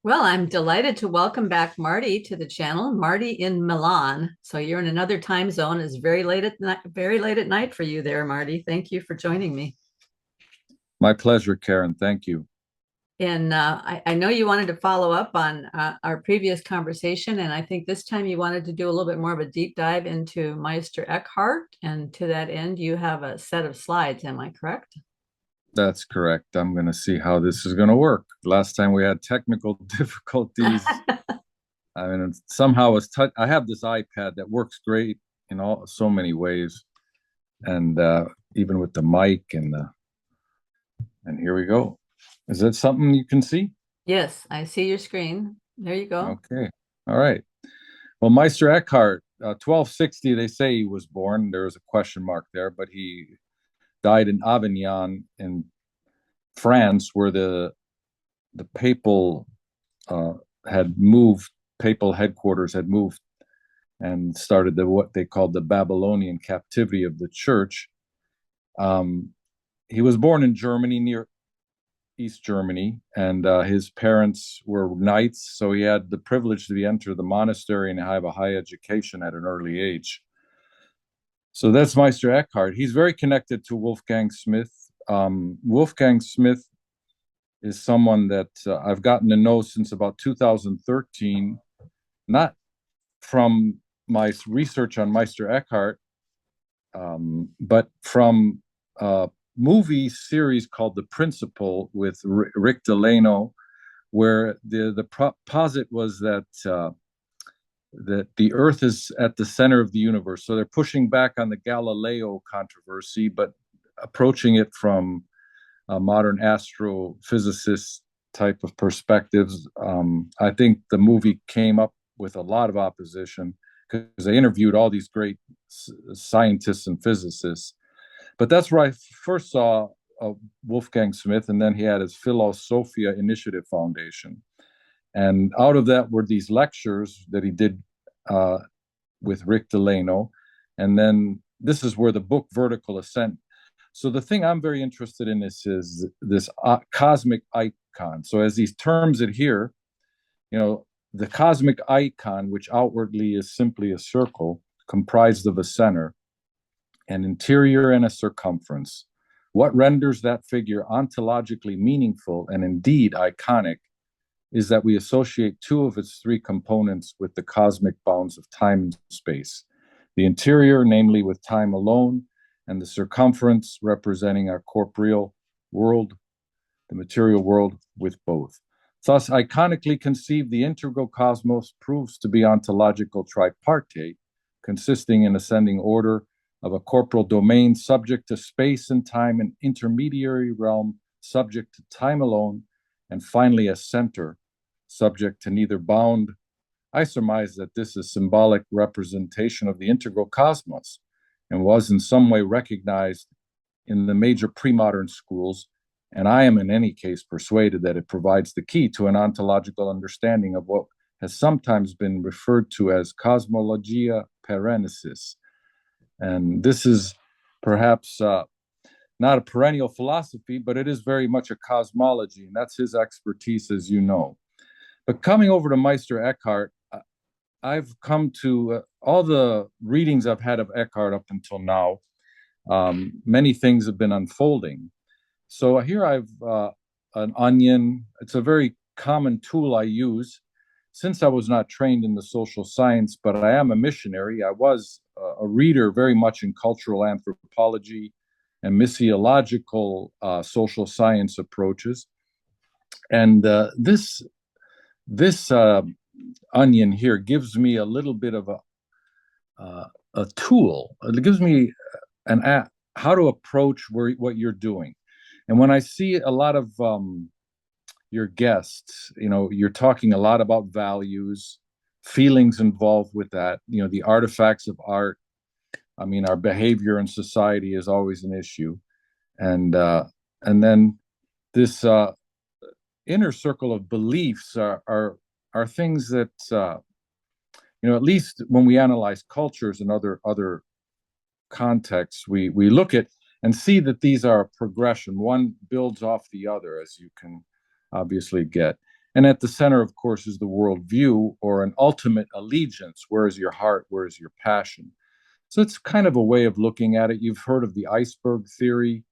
Well, I'm delighted to welcome back Marty to the channel. Marty in Milan. So you're in another time zone. It's very late at night, very late at night for you there, Marty. Thank you for joining me. My pleasure, Karen. Thank you. And I know you wanted to follow up on our previous conversation, and I think this time you wanted to do a little bit more of a deep dive into Meister Eckhart. And to that end, you have a set of slides. Am I correct? That's correct. I'm going to see how this is going to work. Last time we had technical difficulties. I mean, somehow I have this iPad that works great in so many ways, and even with the mic and here we go. Is that something you can see? Yes, I see your screen. There you go. Okay. All right. Well, Meister Eckhart, 1260, they say he was born. There is a question mark there, but he died in Avignon in France, where the papal uh, had moved, papal headquarters had moved and started what they called the Babylonian captivity of the church. Um, he was born in Germany, near East Germany, and his parents were knights, so he had the privilege to enter the monastery and have a high education at an early age. So that's Meister Eckhart. He's very connected to Wolfgang Smith. Wolfgang Smith is someone that I've gotten to know since about 2013, not from my research on Meister Eckhart, but from a movie series called The Principle with Rick Delano, where the posit was that the Earth is at the center of the universe. So they're pushing back on the Galileo controversy, but approaching it from a modern astrophysicist type of perspectives. I think the movie came up with a lot of opposition because they interviewed all these great scientists and physicists. But that's where I first saw Wolfgang Smith, and then he had his Philosophia Initiative Foundation. And out of that were these lectures that he did uh, with Rick Delano. And then this is where the book Vertical Ascent. So the thing I'm very interested in is this cosmic icon. So as these terms adhere, the cosmic icon, which outwardly is simply a circle comprised of a center, an interior, and a circumference. What renders that figure ontologically meaningful and indeed iconic is that we associate two of its three components with the cosmic bounds of time and space. The interior, namely with time alone, and the circumference representing our corporeal world, the material world, with both. Thus, iconically conceived, the integral cosmos proves to be ontological tripartite, consisting in ascending order of a corporal domain subject to space and time, an intermediary realm subject to time alone, and finally a center subject to neither bound. I surmise that this is symbolic representation of the integral cosmos and was in some way recognized in the major pre-modern schools, and I am in any case persuaded that it provides the key to an ontological understanding of what has sometimes been referred to as cosmologia perennisis. And this is perhaps not a perennial philosophy, but it is very much a cosmology, and that's his expertise, as you know. But coming over to Meister Eckhart, I've come to all the readings I've had of Eckhart up until now. Many things have been unfolding. So here I've an onion. It's a very common tool I use since I was not trained in the social science, but I am a missionary. I was a reader very much in cultural anthropology and missiological social science approaches. And this onion here gives me a little bit of a tool. It gives me an how to approach what you're doing. And when I see a lot of your guests, you're talking a lot about values, feelings involved with that, the artifacts of art. I mean, our behavior in society is always an issue. And then this inner circle of beliefs are things that at least when we analyze cultures and other contexts, we look at and see that these are a progression. One builds off the other, as you can obviously get. And at the center, of course, is the worldview or an ultimate allegiance. Where is your heart? Where is your passion? So it's kind of a way of looking at it. You've heard of the iceberg theory,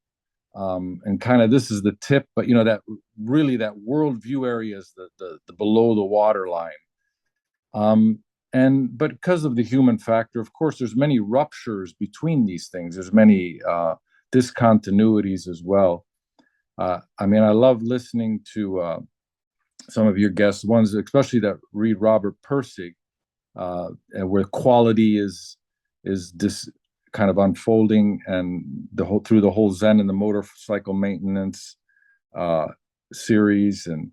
and kind of this is the tip, but that really that worldview area is the below the water line. Um, and but because of the human factor, of course, there's many ruptures between these things. There's many discontinuities as well. I mean, I love listening to some of your guests, ones especially that read Robert Pirsig, and where quality is this kind of unfolding, and the whole through the whole Zen and the motorcycle maintenance uh, series, and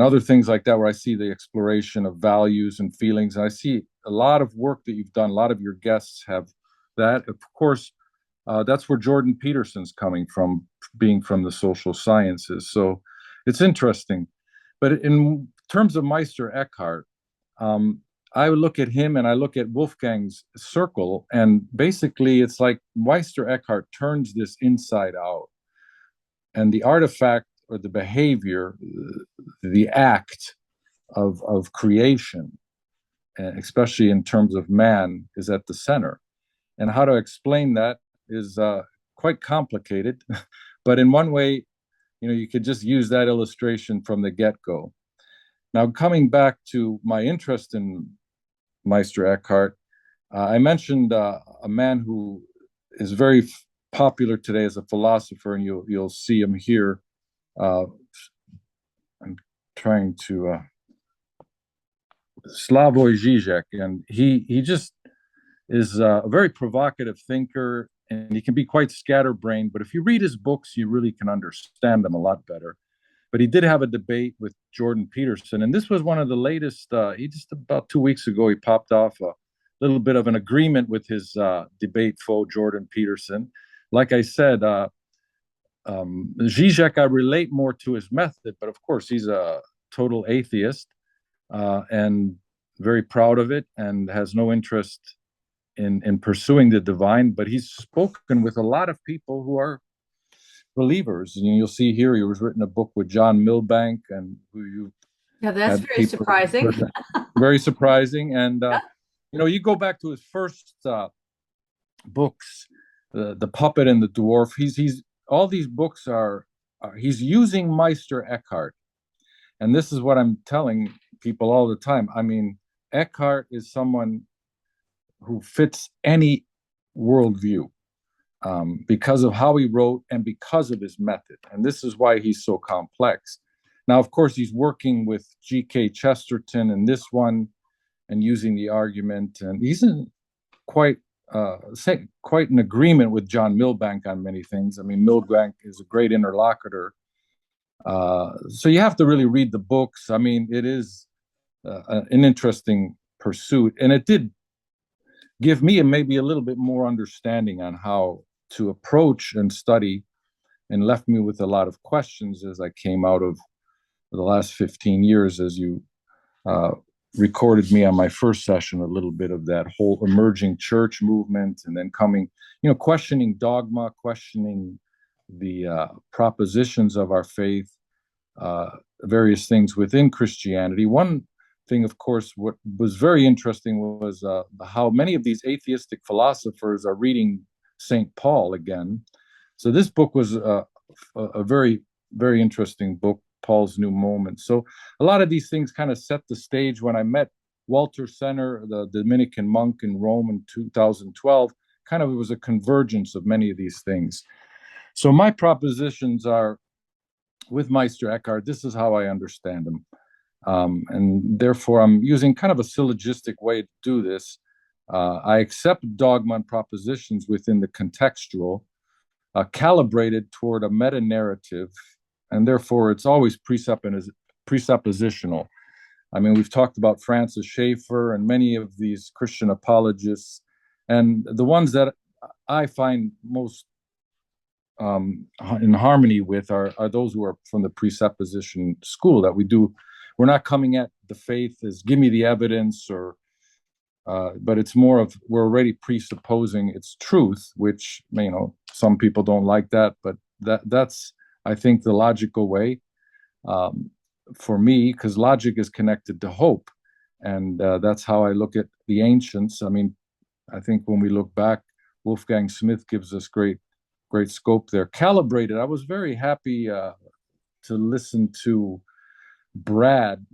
other things like that, where I see the exploration of values and feelings. And I see a lot of work that you've done. A lot of your guests have that. Of course, that's where Jordan Peterson's coming from, being from the social sciences. So it's interesting. But in terms of Meister Eckhart, um, I look at him and I look at Wolfgang's circle, and basically it's like Meister Eckhart turns this inside out, and the artifact or the behavior, the act of creation, especially in terms of man, is at the center. And how to explain that is quite complicated, but in one way, you could just use that illustration from the get-go. Now, coming back to my interest in Meister Eckhart, I mentioned a man who is very popular today as a philosopher, and you'll see him here. I'm trying to Slavoj Žižek, and he just is a very provocative thinker, and he can be quite scatterbrained. But if you read his books, you really can understand them a lot better. But he did have a debate with Jordan Peterson, and this was one of the latest. He just about 2 weeks ago he popped off a little bit of an agreement with his debate foe Jordan Peterson. Like I said, Zizek, I relate more to his method, but of course he's a total atheist and very proud of it, and has no interest in pursuing the divine. But he's spoken with a lot of people who are believers, and you'll see here he was written a book with John Milbank, and who you Yeah, that's had very people surprising. very surprising. And you go back to his first books, the Puppet and the Dwarf. He's all these books are he's using Meister Eckhart, and this is what I'm telling people all the time. I mean, Eckhart is someone who fits any worldview, because of how he wrote and because of his method. And this is why he's so complex. Now, of course, he's working with G.K. Chesterton in this one and using the argument, and he's in quite quite in agreement with John Milbank on many things. I mean, Milbank is a great interlocutor. So you have to really read the books. I mean, it is an interesting pursuit, and it did give me maybe a little bit more understanding on how to approach and study, and left me with a lot of questions as I came out of the last 15 years, as you uh, recorded me on my first session, a little bit of that whole emerging church movement, and then coming, questioning dogma, questioning the propositions of our faith, uh, various things within Christianity. One thing, of course, what was very interesting was how many of these atheistic philosophers are reading St. Paul again. So this book was a very, very interesting book, Paul's New Moment. So a lot of these things kind of set the stage. When I met Walter Senner, the Dominican monk in Rome in 2012, kind of it was a convergence of many of these things. So my propositions are, with Meister Eckhart, this is how I understand them. And therefore, I'm using kind of a syllogistic way to do this. I accept dogma and propositions within the contextual, calibrated toward a meta narrative, and therefore it's always presuppositional. I mean, we've talked about Francis Schaeffer and many of these Christian apologists, and the ones that I find most in harmony with are those who are from the presupposition school, that we're not coming at the faith as give me the evidence, or but it's more of we're already presupposing its truth, which some people don't like that, but that's I think the logical way. for me, because logic is connected to hope. And that's how I look at the ancients. I mean, I think when we look back, Wolfgang Smith gives us great scope there. Calibrated. I was very happy to listen to Brad.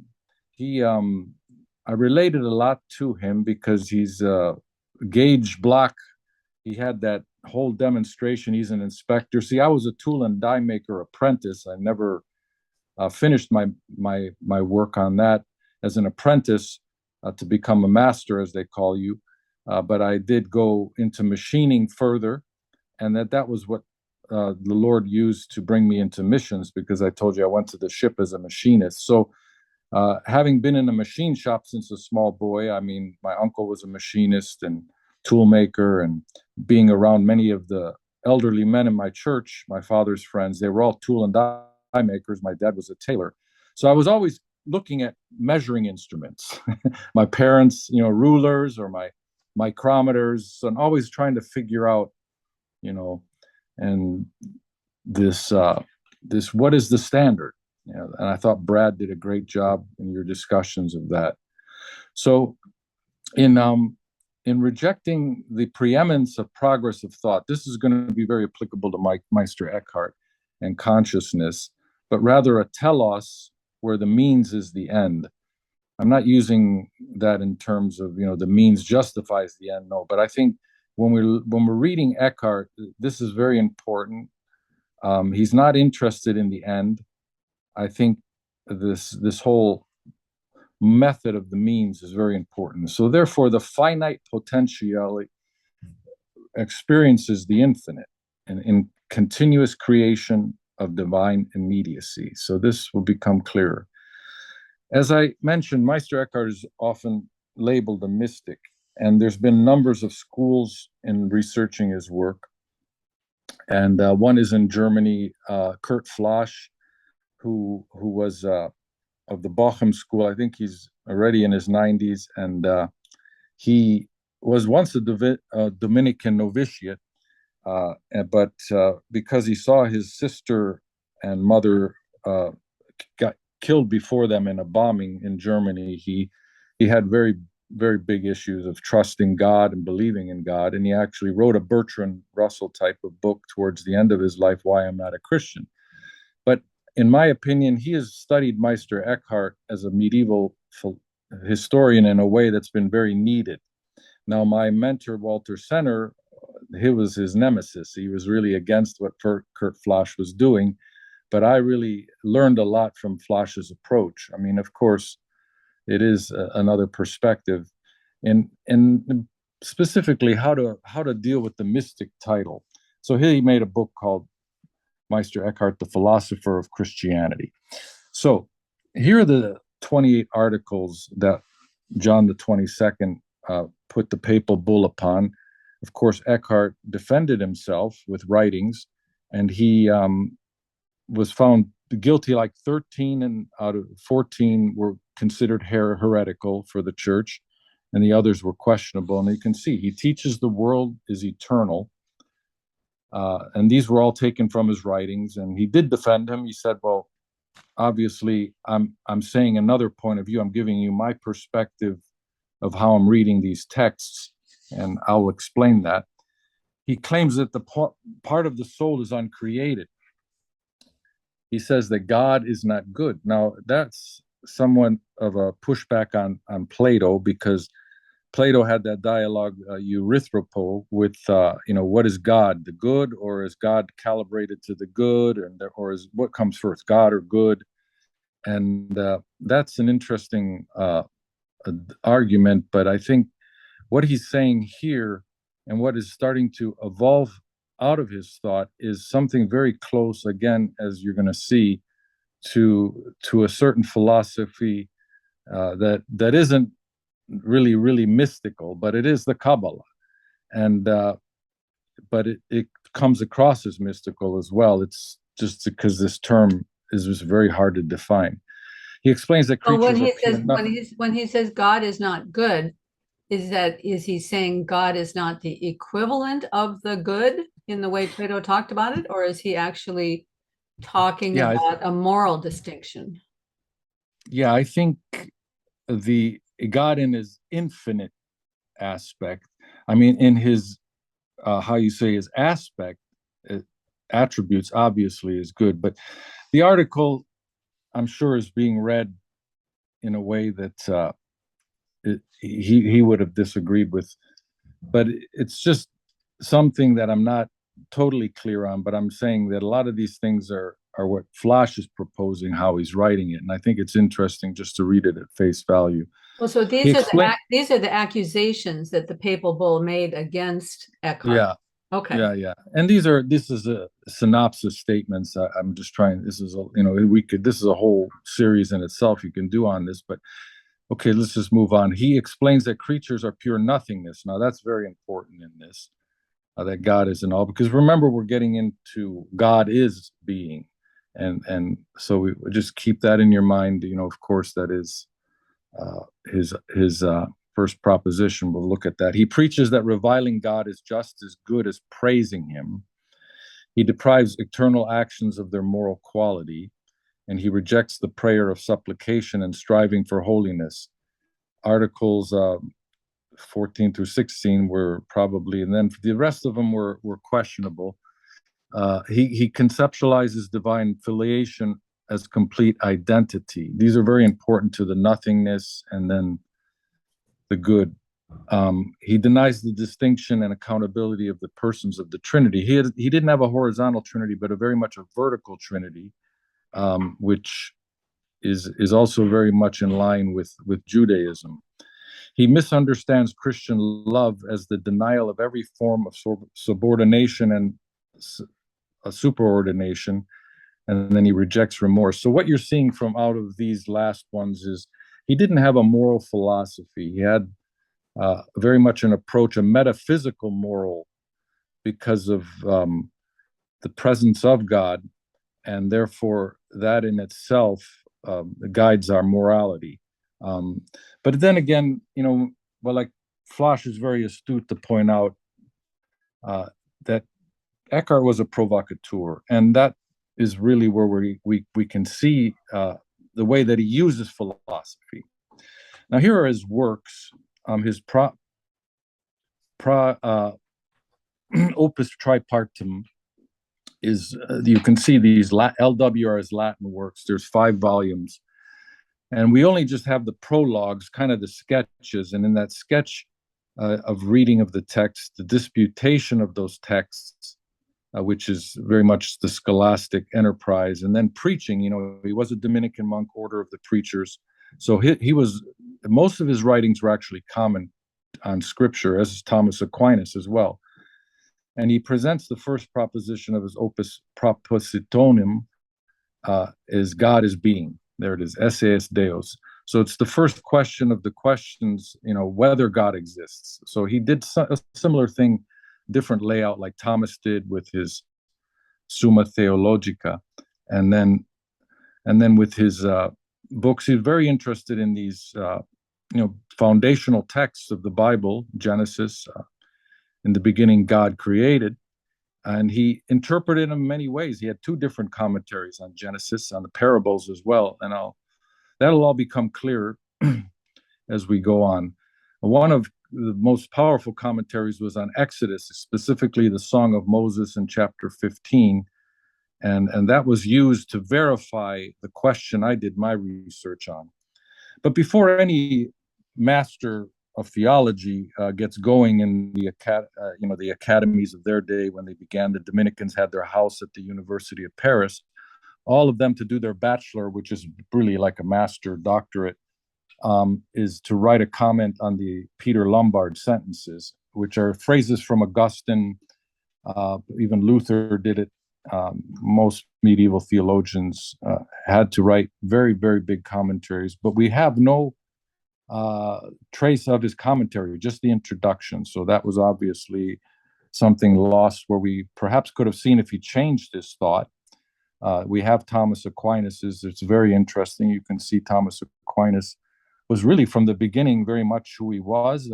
He, I related a lot to him because he's Gauge Block. He had that whole demonstration. He's an inspector. See, I was a tool and die maker apprentice. I never finished my work on that as an apprentice to become a master, as they call you. But I did go into machining further, and that was what the Lord used to bring me into missions, because I told you I went to the ship as a machinist. So having been in a machine shop since a small boy, I mean, my uncle was a machinist and tool maker, and being around many of the elderly men in my church, my father's friends, they were all tool and die makers. My dad was a tailor. So I was always looking at measuring instruments. My parents, rulers or my micrometers, and always trying to figure out, and this what is the standard? And I thought Brad did a great job in your discussions of that. So in rejecting the preeminence of progressive thought, this is going to be very applicable to Meister Eckhart and consciousness, but rather a telos where the means is the end. I'm not using that in terms of the means justifies the end. No, but I think when we're reading Eckhart, this is very important. He's not interested in the end. I think this whole method of the means is very important. So therefore, the finite potentiality experiences the infinite and in continuous creation of divine immediacy. So this will become clearer. As I mentioned, Meister Eckhart is often labeled a mystic, and there's been numbers of schools in researching his work. And one is in Germany, Kurt Flasch, who was of the Bochum school. I think he's already in his 90s, and he was once a Dominican novitiate, but because he saw his sister and mother got killed before them in a bombing in Germany, he had very very big issues of trusting God and believing in God, and he actually wrote a Bertrand Russell type of book towards the end of his life, Why I'm Not a Christian. But in my opinion, he has studied Meister Eckhart as a medieval historian in a way that's been very needed. Now, my mentor, Walter Senner, he was his nemesis. He was really against what Kurt Flasch was doing, but I really learned a lot from Flasch's approach. I mean, of course, it is another perspective, and specifically how to deal with the mystic title. So he made a book called Meister Eckhart, the Philosopher of Christianity. So here are the 28 articles that John the 22nd put the papal bull upon. Of course, Eckhart defended himself with writings, and he was found guilty. Like 13 and out of 14 were considered heretical for the church, and the others were questionable. And you can see he teaches the world is eternal. And these were all taken from his writings, and he did defend him. He said, well, obviously, I'm saying another point of view. I'm giving you my perspective of how I'm reading these texts, and I'll explain that. He claims that the part of the soul is uncreated. He says that God is not good. Now, that's somewhat of a pushback on Plato, because Plato had that dialogue, Erythropo, with, what is God, the good, or is God calibrated to the good, or is what comes first, God or good? And that's an interesting argument, but I think what he's saying here and what is starting to evolve out of his thought is something very close, again, as you're going to see, to a certain philosophy that isn't really mystical, but it is the Kabbalah, and but it comes across as mystical as well. It's just because this term is just very hard to define. He explains that Well, creatures are pure when he says God is not good, is he saying God is not the equivalent of the good in the way Plato talked about it, or is he actually talking yeah, about a moral distinction? Yeah, I think the God in his infinite aspect, I mean, in his how you say his aspect, uh, attributes obviously is good, but the article I'm sure is being read in a way that he would have disagreed with. But it's just something that I'm not totally clear on. But I'm saying that a lot of these things are what Flash is proposing, how he's writing it, and I think it's interesting just to read it at face value. Well, so He explained, these are the accusations that the papal bull made against Eckhart. yeah, Okay. yeah, and this is a synopsis statements. I'm just trying. This is a we could this is a whole series in itself you can do on this, but okay, let's just move on. He explains that creatures are pure nothingness. Now, that's very important in this, that God is in all, because remember, we're getting into God is being. And so we just keep that in your mind. Of course, that is his first proposition. We'll look at that. He preaches that reviling God is just as good as praising him. He deprives eternal actions of their moral quality, and he rejects the prayer of supplication and striving for holiness. Articles 14 through 16 were probably, and then the rest of them were questionable. He conceptualizes divine filiation as complete identity. These are very important to the nothingness and then the good. He denies the distinction and accountability of the persons of the Trinity. He didn't have a horizontal Trinity, but a very much a vertical Trinity, which is also very much in line with Judaism. He misunderstands Christian love as the denial of every form of subordination and a superordination, and then he rejects remorse. So what you're seeing from out of these last ones is he didn't have a moral philosophy. He had very much an approach, a metaphysical moral, because of the presence of God, and therefore that in itself guides our morality. Um, but then again, well, like Flosch is very astute to point out that Eckhart was a provocateur, and that is really where we can see the way that he uses philosophy. Now, here are his works. His opus tripartum is you can see these LWR's Latin works. There's 5 volumes, and we only just have the prologues, kind of the sketches, and in that sketch of reading of the text, the disputation of those texts, which is very much the scholastic enterprise, and then preaching. He was a Dominican monk, order of the preachers, so he was, most of his writings were actually comment on scripture, as is Thomas Aquinas as well. And he presents the first proposition of his opus propositionum is God is being. There it is, esse est Deus. So it's the first question of the questions, whether God exists. So he did a similar thing, different layout like Thomas did with his Summa Theologica. And then with his books, he's very interested in these, foundational texts of the Bible, Genesis, in the beginning, God created, and he interpreted them in many ways. He had 2 different commentaries on Genesis, on the parables as well, and that'll all become clearer as we go on. One of the most powerful commentaries was on Exodus, specifically the Song of Moses in chapter 15, and that was used to verify the question I did my research on. But before any master of theology gets going in the academies of their day, when they began, the Dominicans had their house at the University of Paris. All of them, to do their bachelor, which is really like a master doctorate, is to write a comment on the Peter Lombard sentences, which are phrases from Augustine. Even Luther did it. Most medieval theologians had to write very, very big commentaries, but we have no trace of his commentary, just the introduction. So that was obviously something lost, where we perhaps could have seen if he changed his thought. We have Thomas Aquinas's. It's very interesting. You can see Thomas Aquinas was really from the beginning very much who he was.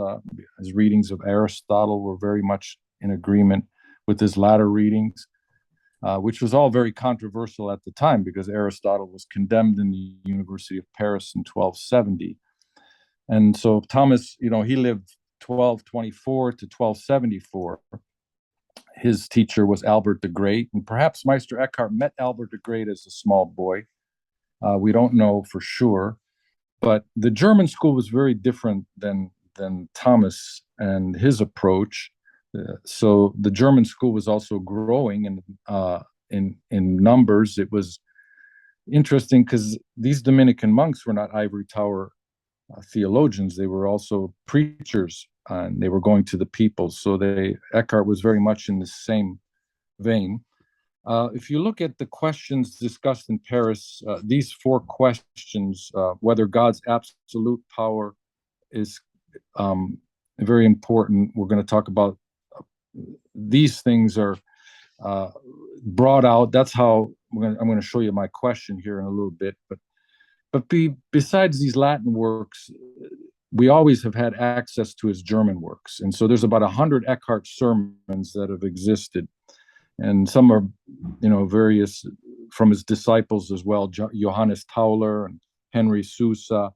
His readings of Aristotle were very much in agreement with his latter readings. which was all very controversial at the time because Aristotle was condemned in the University of Paris in 1270. And so Thomas, he lived 1224 to 1274. His teacher was Albert the Great, and perhaps Meister Eckhart met Albert the Great as a small boy. We don't know for sure, but the German school was very different than Thomas and his approach. So the German school was also growing in numbers. It was interesting because these Dominican monks were not ivory tower theologians; they were also preachers, and they were going to the people. So Eckhart was very much in the same vein. If you look at the questions discussed in Paris, these four questions, whether God's absolute power is very important. We're going to talk about these things are brought out. That's how I'm going to show you my question here in a little bit. But besides these Latin works, we always have had access to his German works. And so there's about 100 Eckhart sermons that have existed. And some are, various from his disciples as well, Johannes Tauler and Henry Sousa.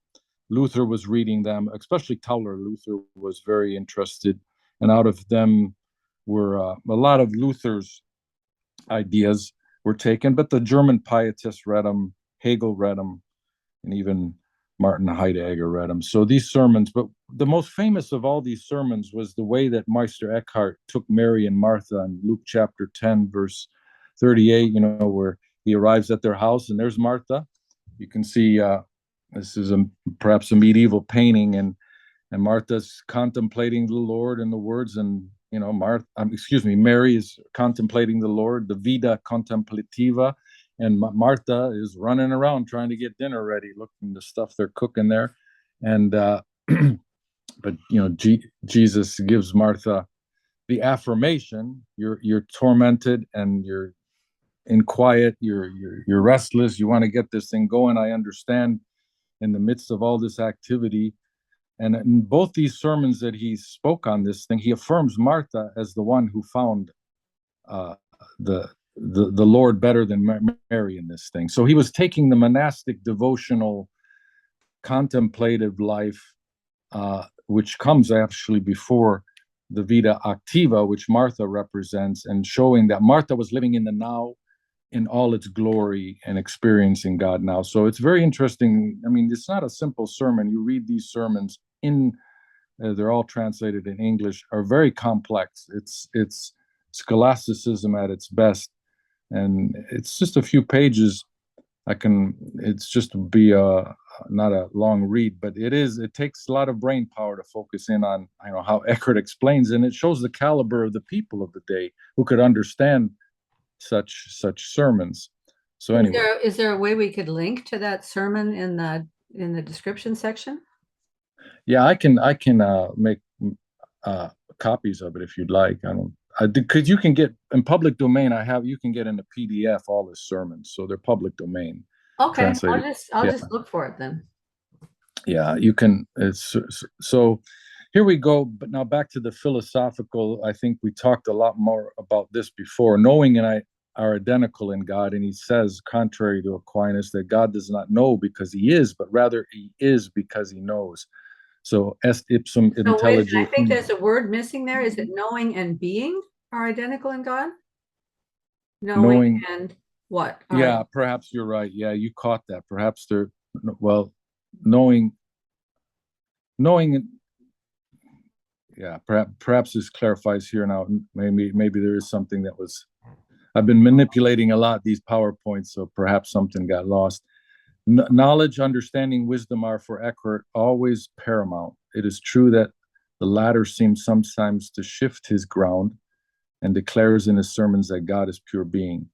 Luther was reading them, especially Tauler. Luther was very interested. And out of them were a lot of Luther's ideas were taken, but the German pietists read them, Hegel read them, and even Martin Heidegger read them. So these sermons, but the most famous of all these sermons was the way that Meister Eckhart took Mary and Martha in Luke chapter 10, verse 38, where he arrives at their house and there's Martha. You can see this is perhaps a medieval painting, and Martha's contemplating the Lord and the words, and Mary is contemplating the Lord, the vida contemplativa, and Martha is running around trying to get dinner ready, looking at the stuff they're cooking there. And but Jesus gives Martha the affirmation: you're tormented and you're in quiet, you're restless, you want to get this thing going. I understand. In the midst of all this activity, and in both these sermons that he spoke on this thing, he affirms Martha as the one who found the Lord better than Mary in this thing. So he was taking the monastic, devotional, contemplative life, which comes actually before the Vita Activa, which Martha represents, and showing that Martha was living in the now in all its glory and experiencing God now. So it's very interesting. I mean, it's not a simple sermon. You read these sermons they're all translated in English, are very complex. It's scholasticism at its best. And it's just a few pages. It's just be not a long read, but it takes a lot of brain power to focus in on, how Eckhart explains, and it shows the caliber of the people of the day who could understand such sermons. So anyway, is there a way we could link to that sermon in the description section? yeah, I can make copies of it if you'd like. Because you can get in public domain. You can get in a PDF all the sermons, so they're public domain. Okay, Translated. I'll just look for it then. Yeah, you can. So here we go. But now back to the philosophical. I think we talked a lot more about this before. Knowing and I are identical in God, and he says, contrary to Aquinas, that God does not know because he is, but rather he is because he knows. So est ipsum intelligere. I think there's a word missing there. Is it knowing and being are identical in God? Knowing and what? Yeah, perhaps you're right. Yeah, you caught that. Perhaps knowing. Yeah, perhaps this clarifies here now. Maybe there is something that was. I've been manipulating a lot these PowerPoints, so perhaps something got lost. Knowledge, understanding, wisdom are for Eckhart always paramount. It is true that the latter seems sometimes to shift his ground and declares in his sermons that God is pure being.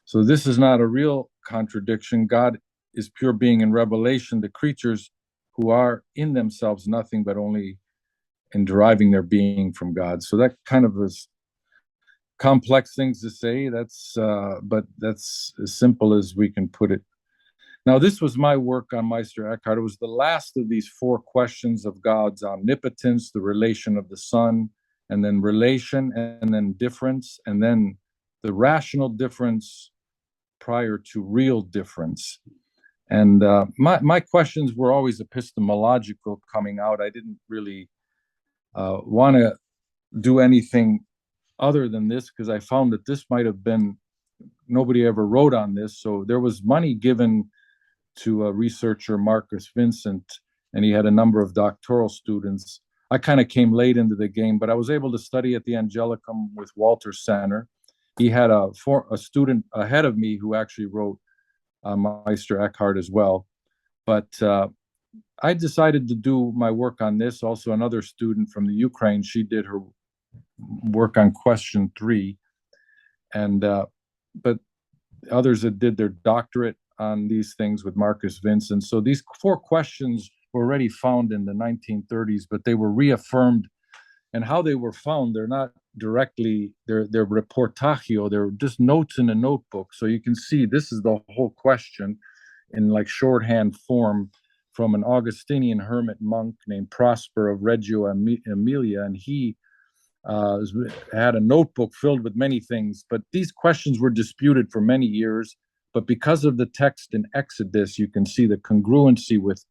So this is not a real contradiction. God is pure being in revelation. The creatures who are in themselves nothing but only in deriving their being from God. So that kind of is complex things to say. But that's as simple as we can put it. Now, this was my work on Meister Eckhart. It was the last of these four questions of God's omnipotence, the relation of the Son, and then relation, and then difference, and then the rational difference prior to real difference. And my questions were always epistemological coming out. I didn't really want to do anything other than this because I found that this might have been, nobody ever wrote on this. So there was money given to a researcher, Marcus Vincent, and he had a number of doctoral students. I kind of came late into the game, but I was able to study at the Angelicum with Walter Center. He had a student ahead of me who actually wrote Meister Eckhart as well. But I decided to do my work on this. Also, another student from the Ukraine, she did her work on question 3. And but others that did their doctorate on these things with Marcus Vincent. So these 4 questions were already found in the 1930s, but they were reaffirmed. And how they were found, they're not directly, they're reportagio, they're just notes in a notebook. So you can see this is the whole question in like shorthand form from an Augustinian hermit monk named Prosper of Reggio Emilia. And he had a notebook filled with many things, but these questions were disputed for many years. But because of the text in Exodus, you can see the congruency with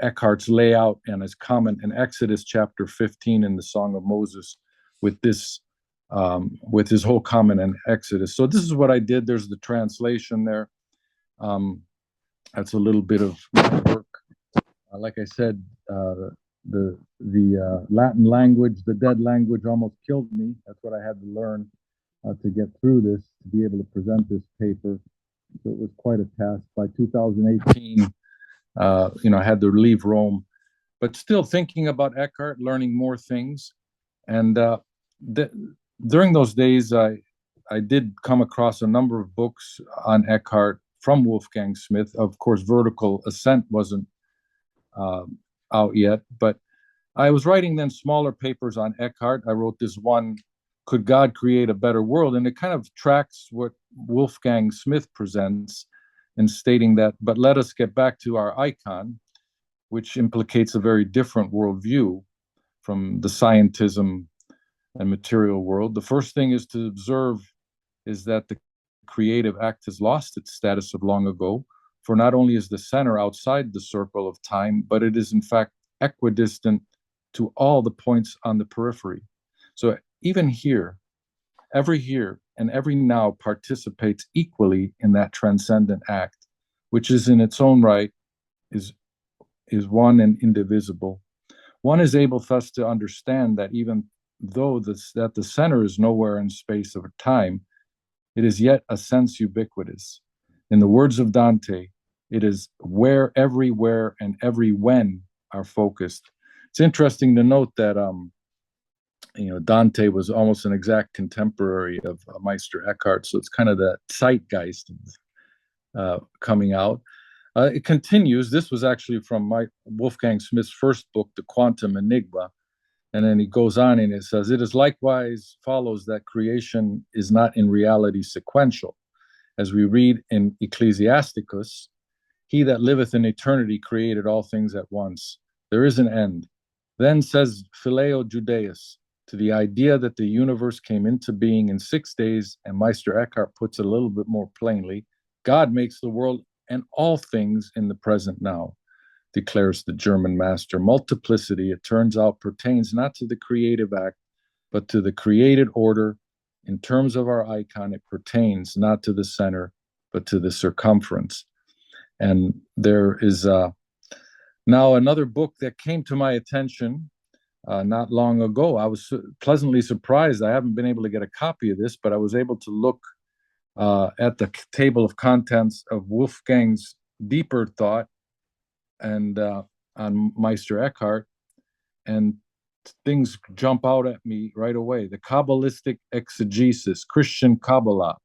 Eckhart's layout and his comment in Exodus chapter 15 in the Song of Moses with this, with his whole comment in Exodus. So this is what I did. There's the translation there. That's a little bit of work. Like I said, the Latin language, the dead language, almost killed me. That's what I had to learn to get through this, to be able to present this paper. So it was quite a task. By 2018, I had to leave Rome, but still thinking about Eckhart, learning more things. And during those days, I did come across a number of books on Eckhart from Wolfgang Smith. Of course, Vertical Ascent wasn't out yet, but I was writing then smaller papers on Eckhart. I wrote this one, Could God Create a Better World? And it kind of tracks what Wolfgang Smith presents in stating that, but let us get back to our icon, which implicates a very different worldview from the scientism and material world. The first thing is to observe is that the creative act has lost its status of long ago, for not only is the center outside the circle of time, but it is in fact equidistant to all the points on the periphery. So even here, every here and every now participates equally in that transcendent act, which is in its own right is one and indivisible. One is able thus to understand that even though that the center is nowhere in space or time, it is yet a sense ubiquitous. In the words of Dante, it is where everywhere and every when are focused. It's interesting to note that Dante was almost an exact contemporary of Meister Eckhart, so it's kind of the zeitgeist coming out. It continues. This was actually from Wolfgang Smith's first book, The Quantum Enigma. And then he goes on and it says, it is likewise follows that creation is not in reality sequential. As we read in Ecclesiasticus, he that liveth in eternity created all things at once. There is an end. Then says Phileo Judaeus, to the idea that the universe came into being in 6 days, and Meister Eckhart puts it a little bit more plainly, God makes the world and all things in the present now, declares the German master. Multiplicity, it turns out, pertains not to the creative act, but to the created order. In terms of our icon, it pertains not to the center, but to the circumference. And there is now another book that came to my attention not long ago. I was pleasantly surprised. I haven't been able to get a copy of this, but I was able to look at the table of contents of Wolfgang's deeper thought and on Meister Eckhart, and things jump out at me right away. The Kabbalistic exegesis, Christian Kabbalah,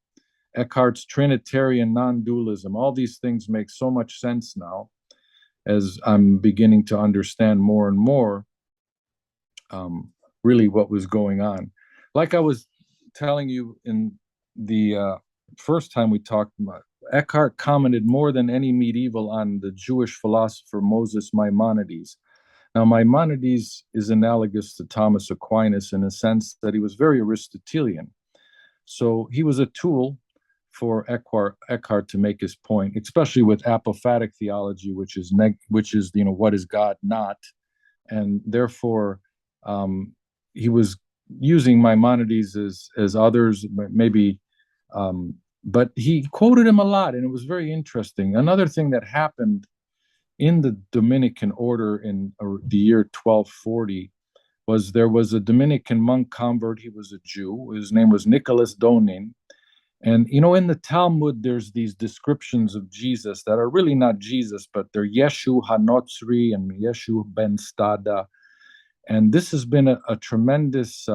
Eckhart's Trinitarian non-dualism, all these things make so much sense now as I'm beginning to understand more and more really what was going on. Like I was telling you in the first time we talked about, Eckhart commented more than any medieval on the Jewish philosopher Moses Maimonides. Now, Maimonides is analogous to Thomas Aquinas in a sense that he was very Aristotelian. So he was a tool for Eckhart to make his point, especially with apophatic theology, which is what is God not, and therefore he was using Maimonides as others maybe, but he quoted him a lot, and it was very interesting. Another thing that happened in the Dominican order in the year 1240 was there was a Dominican monk convert. He was a Jew. His name was Nicholas Donin. And, in the Talmud, there's these descriptions of Jesus that are really not Jesus, but they're Yeshu Hanotzri and Yeshu Ben Stada. And this has been a tremendous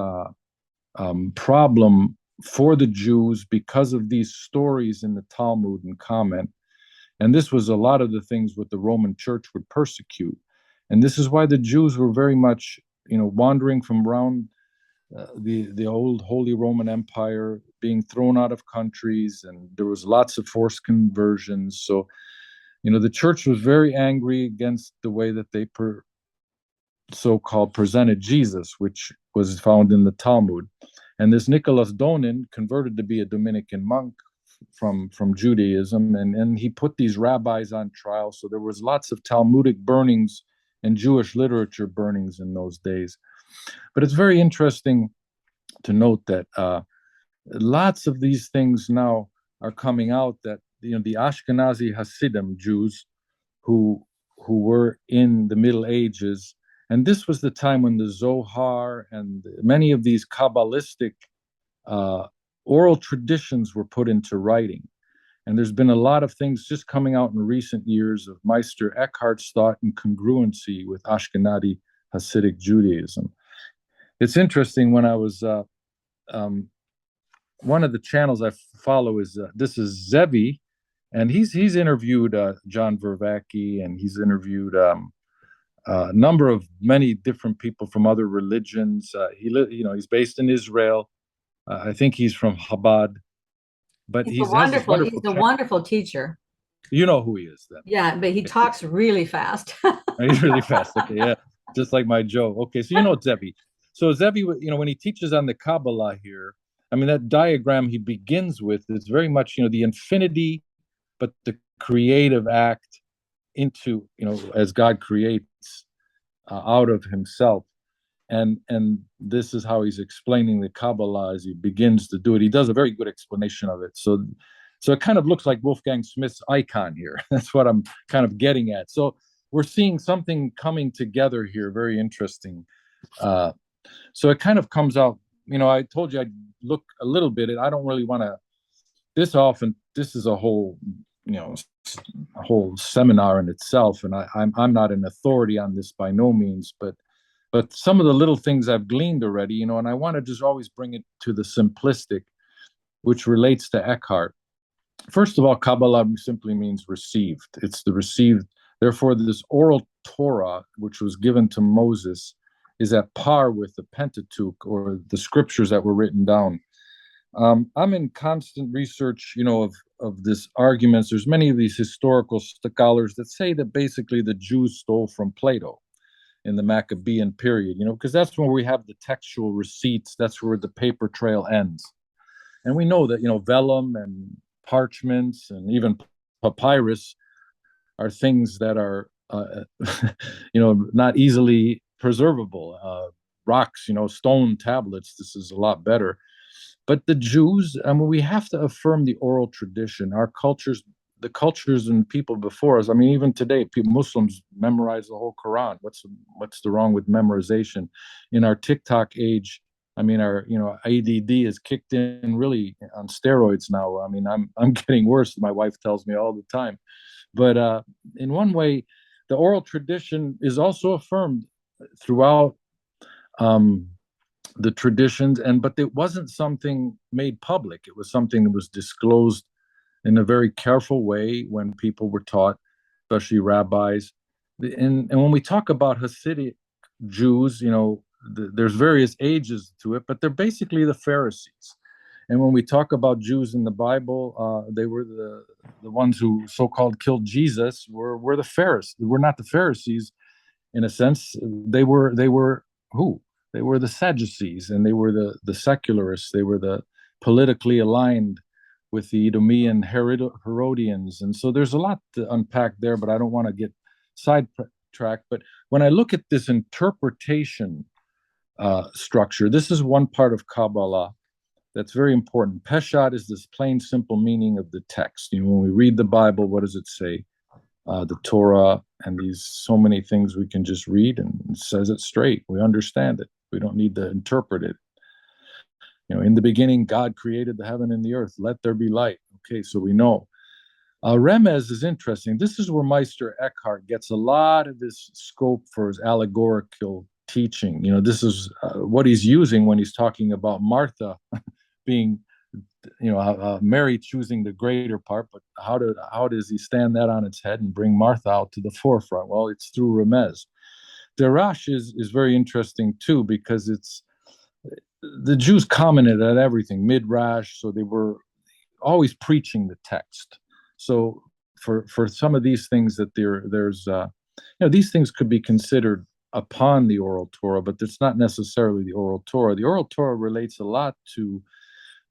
problem for the Jews because of these stories in the Talmud and comment. And this was a lot of the things what the Roman Church would persecute. And this is why the Jews were very much, wandering from around the old Holy Roman Empire, being thrown out of countries, and there was lots of forced conversions. So, the church was very angry against the way that they so-called presented Jesus, which was found in the Talmud. And this Nicholas Donin converted to be a Dominican monk from Judaism, and he put these rabbis on trial. So there was lots of Talmudic burnings and Jewish literature burnings in those days. But it's very interesting to note that lots of these things now are coming out, that the Ashkenazi Hasidim Jews who were in the Middle Ages, and this was the time when the Zohar and many of these Kabbalistic oral traditions were put into writing. And there's been a lot of things just coming out in recent years of Meister Eckhart's thought and congruency with Ashkenazi Hasidic Judaism. It's interesting, when I was one of the channels I follow is this is Zevi, and he's interviewed John Vervaeke, and he's interviewed a number of many different people from other religions. He's based in Israel. I think he's from Chabad, but He's he a has this wonderful, wonderful he's a channel. wonderful teacher. You know who he is, then. Yeah, but he talks really fast. He's really fast. Okay, yeah, just like my Joe. Okay, so Zevi. So Zevi, when he teaches on the Kabbalah here, I mean, that diagram he begins with is very much, the infinity, but the creative act into, as God creates out of himself. And this is how he's explaining the Kabbalah as he begins to do it. He does a very good explanation of it. So it kind of looks like Wolfgang Smith's icon here. That's what I'm kind of getting at. So we're seeing something coming together here, very interesting. So it kind of comes out, I told you I'd look a little bit. I don't really want to, this is a whole, a whole seminar in itself. And I'm not an authority on this by no means, but some of the little things I've gleaned already, and I want to just always bring it to the simplistic, which relates to Eckhart. First of all, Kabbalah simply means received. It's the received. Therefore, this oral Torah, which was given to Moses, is at par with the Pentateuch, or the scriptures that were written down. I'm in constant research, of this arguments. There's many of these historical scholars that say that basically the Jews stole from Plato in the Maccabean period, because that's when we have the textual receipts. That's where the paper trail ends. And we know that, vellum and parchments and even papyrus are things that are, not easily preservable. Rocks, stone tablets, this is a lot better. But the Jews, I mean, we have to affirm the oral tradition. Our cultures, the cultures and people before us. I mean, even today, Muslims memorize the whole Quran. What's the wrong with memorization? In our TikTok age, I mean, our ADD is kicked in really on steroids now. I mean, I'm getting worse. My wife tells me all the time. But in one way, the oral tradition is also affirmed throughout the traditions, but it wasn't something made public. It was something that was disclosed in a very careful way when people were taught, especially rabbis. And when we talk about Hasidic Jews, there's various ages to it, but they're basically the Pharisees. And when we talk about Jews in the Bible, they were the ones who so-called killed Jesus. Were the Pharisees. We're not the Pharisees, in a sense. They were who? They were the Sadducees, and they were the secularists. They were the politically aligned with the Idumean Herodians. And so there's a lot to unpack there, but I don't want to get sidetracked. But when I look at this interpretation structure, this is one part of Kabbalah that's very important. Peshat is this plain, simple meaning of the text. When we read the Bible, what does it say? The Torah and these so many things we can just read, and it says it straight. We understand it. We don't need to interpret it. In the beginning, God created the heaven and the earth. Let there be light. Okay, so we know. Remez is interesting. This is where Meister Eckhart gets a lot of his scope for his allegorical teaching. This is what he's using when he's talking about Martha being, Mary choosing the greater part. But how does he stand that on its head and bring Martha out to the forefront? Well, it's through Remez. Darash is very interesting too, because the Jews commented at everything, midrash, so they were always preaching the text. So for some of these things that there's these things could be considered upon the oral Torah, but it's not necessarily the oral Torah. The oral Torah relates a lot to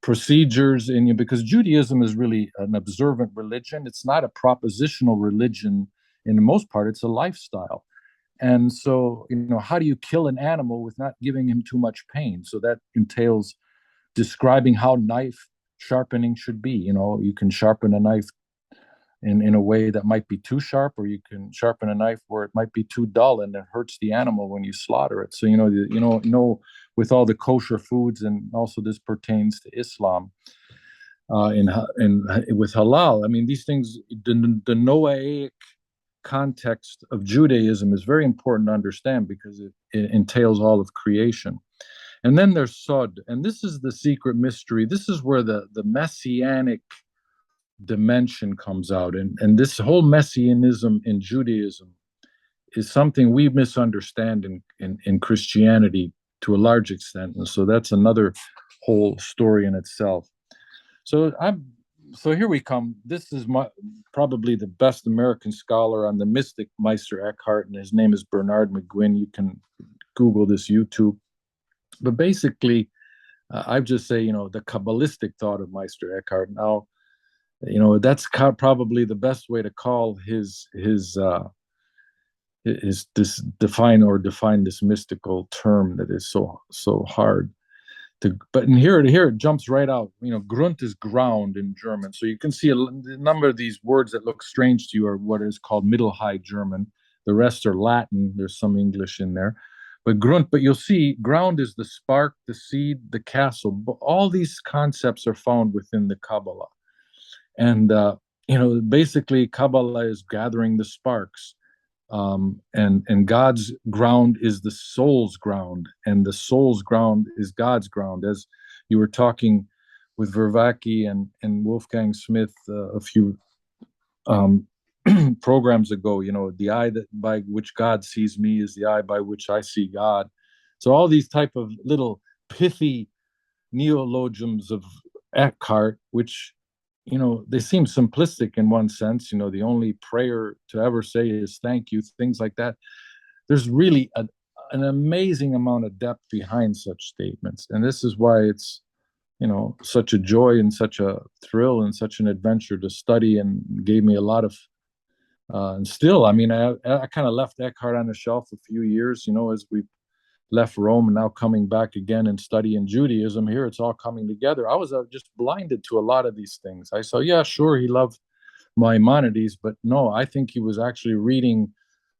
procedures, because Judaism is really an observant religion. It's not a propositional religion in the most part. It's a lifestyle. And so, how do you kill an animal with not giving him too much pain? So that entails describing how knife sharpening should be. You can sharpen a knife in a way that might be too sharp, or you can sharpen a knife where it might be too dull and it hurts the animal when you slaughter it. So, with all the kosher foods, and also this pertains to Islam, and with halal. I mean, these things, the Noahic context of Judaism is very important to understand, because it entails all of creation. And then there's Sod, and this is the secret mystery. This is where the messianic dimension comes out. And this whole messianism in Judaism is something we misunderstand in Christianity to a large extent. And so that's another whole story in itself. So here we come. This is probably the best American scholar on the mystic Meister Eckhart, and his name is Bernard McGuinn. You can Google this, YouTube. But basically, I'd just say, the Kabbalistic thought of Meister Eckhart. Now, that's probably the best way to call his this define this mystical term that is so hard. But here it jumps right out. Grund is ground in German. So you can see a number of these words that look strange to you are what is called Middle High German. The rest are Latin. There's some English in there. But you'll see ground is the spark, the seed, the castle. But all these concepts are found within the Kabbalah. And, basically Kabbalah is gathering the sparks. And God's ground is the soul's ground, and the soul's ground is God's ground. As you were talking with Vervaeke and Wolfgang Smith a few programs ago, the eye that by which God sees me is the eye by which I see God. So all these type of little pithy neologisms of Eckhart, which they seem simplistic in one sense. The only prayer to ever say is thank you, things like that. There's really an amazing amount of depth behind such statements. And this is why it's, such a joy and such a thrill and such an adventure to study, and gave me a lot of, and still, I kind of left Eckhart on the shelf a few years, as we left Rome and now coming back again and studying Judaism. Here it's all coming together. I was just blinded to a lot of these things. I saw, yeah, sure, he loved Maimonides, but no, I think he was actually reading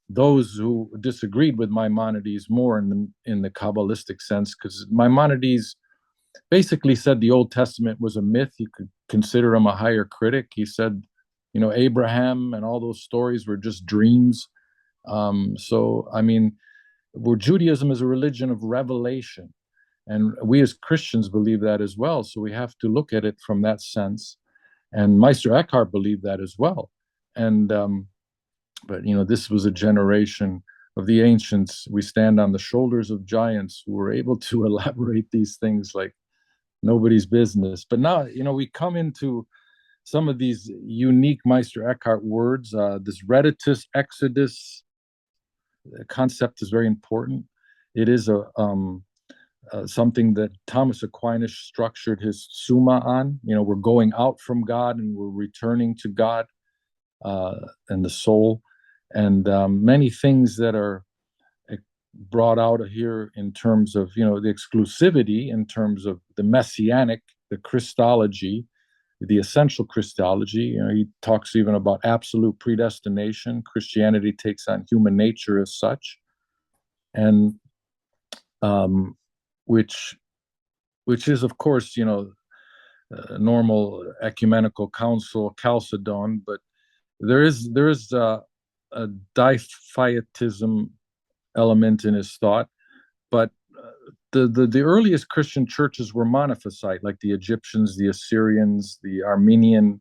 those who disagreed with Maimonides more in the Kabbalistic sense, because Maimonides basically said the Old Testament was a myth. You could consider him a higher critic. He said, Abraham and all those stories were just dreams. Where Judaism is a religion of revelation, and we as Christians believe that as well. So we have to look at it from that sense. And Meister Eckhart believed that as well. And but this was a generation of the ancients. We stand on the shoulders of giants who were able to elaborate these things like nobody's business. But now, we come into some of these unique Meister Eckhart words. This reditus exodus concept is very important. It is something that Thomas Aquinas structured his Summa on. We're going out from God and we're returning to God, and the soul, and many things that are brought out here in terms of the exclusivity, in terms of the messianic, the Christology, the essential Christology. He talks even about absolute predestination. Christianity takes on human nature as such, and um, which is, of course, normal ecumenical council, Chalcedon, but there is a diaphytism element in his thought. But the earliest Christian churches were monophysite, like the Egyptians, the Assyrians, the Armenian,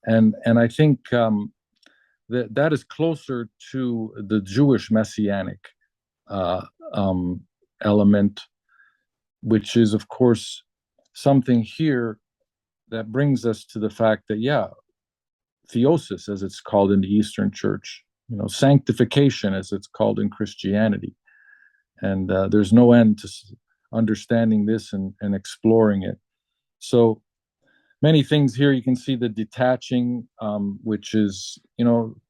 and I think that is closer to the Jewish messianic uh, um, element, which is, of course, something here that brings us to the fact that, yeah, theosis, as it's called in the Eastern Church, sanctification, as it's called in Christianity. And there's no end to understanding this and exploring it. So many things here. You can see the detaching, which is,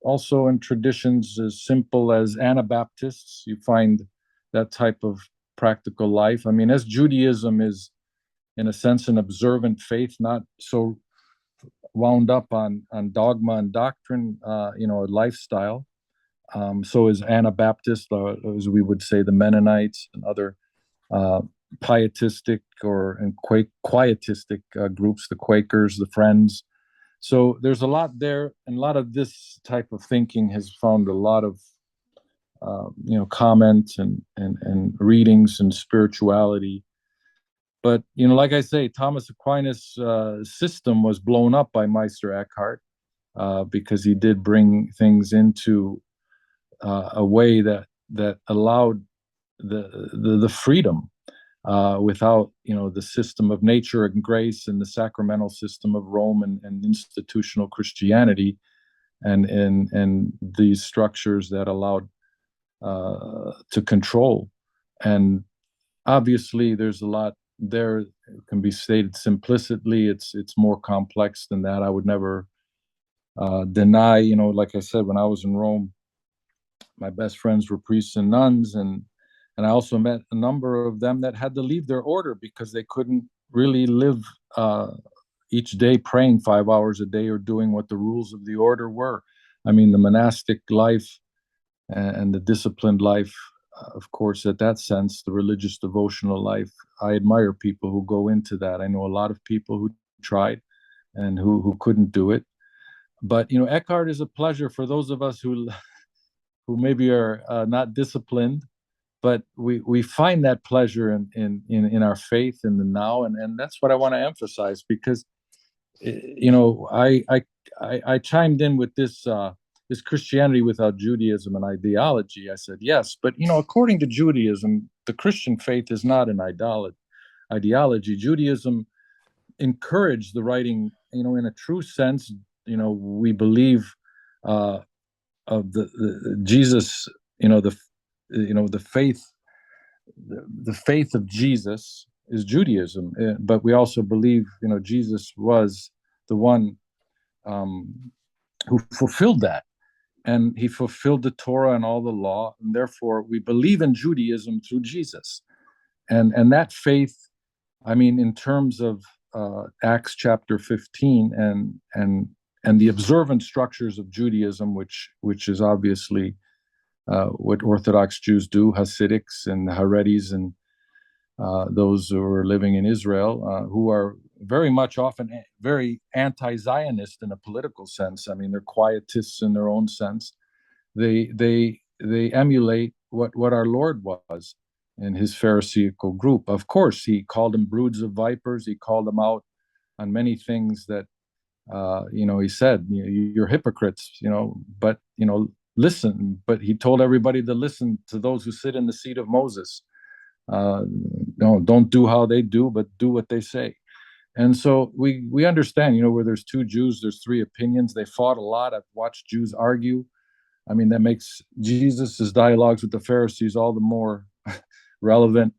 also in traditions as simple as Anabaptists. You find that type of practical life. I mean, as Judaism is, in a sense, an observant faith, not so wound up on dogma and doctrine, a lifestyle. So is Anabaptist, as we would say, the Mennonites and other uh, pietistic and quietistic groups, the Quakers, the Friends. So there's a lot there, and a lot of this type of thinking has found a lot of comments and readings and spirituality. But like I say, Thomas Aquinas' system was blown up by Meister Eckhart, because he did bring things into a way that allowed the freedom, without the system of nature and grace and the sacramental system of Rome, and institutional Christianity, and these structures that allowed to control. And obviously, there's a lot there. It can be stated simplicitly. It's more complex than that. I would never deny. Like I said, when I was in Rome, my best friends were priests and nuns, and I also met a number of them that had to leave their order because they couldn't really live each day praying 5 hours a day or doing what the rules of the order were. I mean, the monastic life and the disciplined life, of course, at that sense, the religious devotional life. I admire people who go into that. I know a lot of people who tried and who couldn't do it. But Eckhart is a pleasure for those of us who maybe are not disciplined, but we find that pleasure in our faith in the now, and that's what I want to emphasize, because I chimed in with this Christianity without Judaism and ideology. I said yes, but according to Judaism, the Christian faith is not an ideology. Judaism encouraged the writing, in a true sense. We believe of the Jesus, the faith, the faith of Jesus is Judaism, but we also believe Jesus was the one who fulfilled that, and he fulfilled the Torah and all the law, and therefore we believe in Judaism through Jesus, and that faith. I mean, in terms of Acts chapter 15 and the observant structures of Judaism, which is obviously what Orthodox Jews do, Hasidics and Haredis, and those who are living in Israel, who are very much often very anti-Zionist in a political sense. I mean, they're quietists in their own sense. They emulate what our Lord was in his Pharisaical group. Of course, he called them broods of vipers. He called them out on many things that he said, you're hypocrites, but listen. But he told everybody to listen to those who sit in the seat of Moses. No, don't do how they do, but do what they say. And so we understand, where there's two Jews, there's three opinions. They fought a lot. I've watched Jews argue. I mean, that makes Jesus's dialogues with the Pharisees all the more relevant.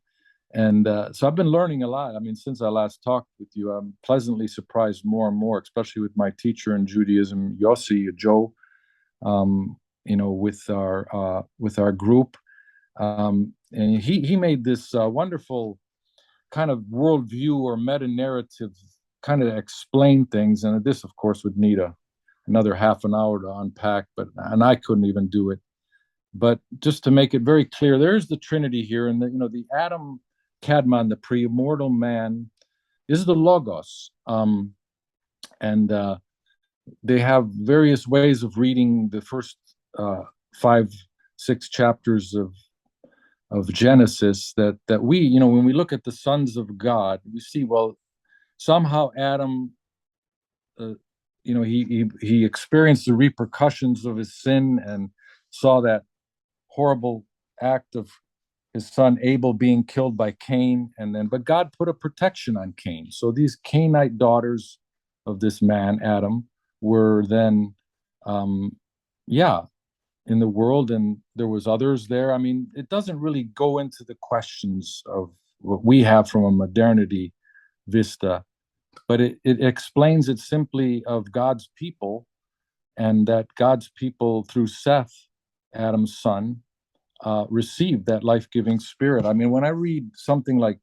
And so I've been learning a lot. I mean, since I last talked with you, I'm pleasantly surprised more and more, especially with my teacher in Judaism, Yossi, Joe, with our group. And he made this wonderful kind of worldview or meta narrative kind of explain things. And this, of course, would need another half an hour to unpack, and I couldn't even do it. But just to make it very clear, there's the Trinity here, and the Adam Kadmon, the pre-immortal man, is the Logos, and they have various ways of reading the first 5, 6 chapters of Genesis. That we, when we look at the sons of God, we see, well, somehow Adam, he experienced the repercussions of his sin and saw that horrible act of his son Abel being killed by Cain, but God put a protection on Cain. So these Cainite daughters of this man Adam were then, yeah, in the world, and there was others there. I mean, it doesn't really go into the questions of what we have from a modernity vista, but it explains it simply of God's people, and that God's people through Seth, Adam's son, received that life-giving spirit. I mean, when I read something like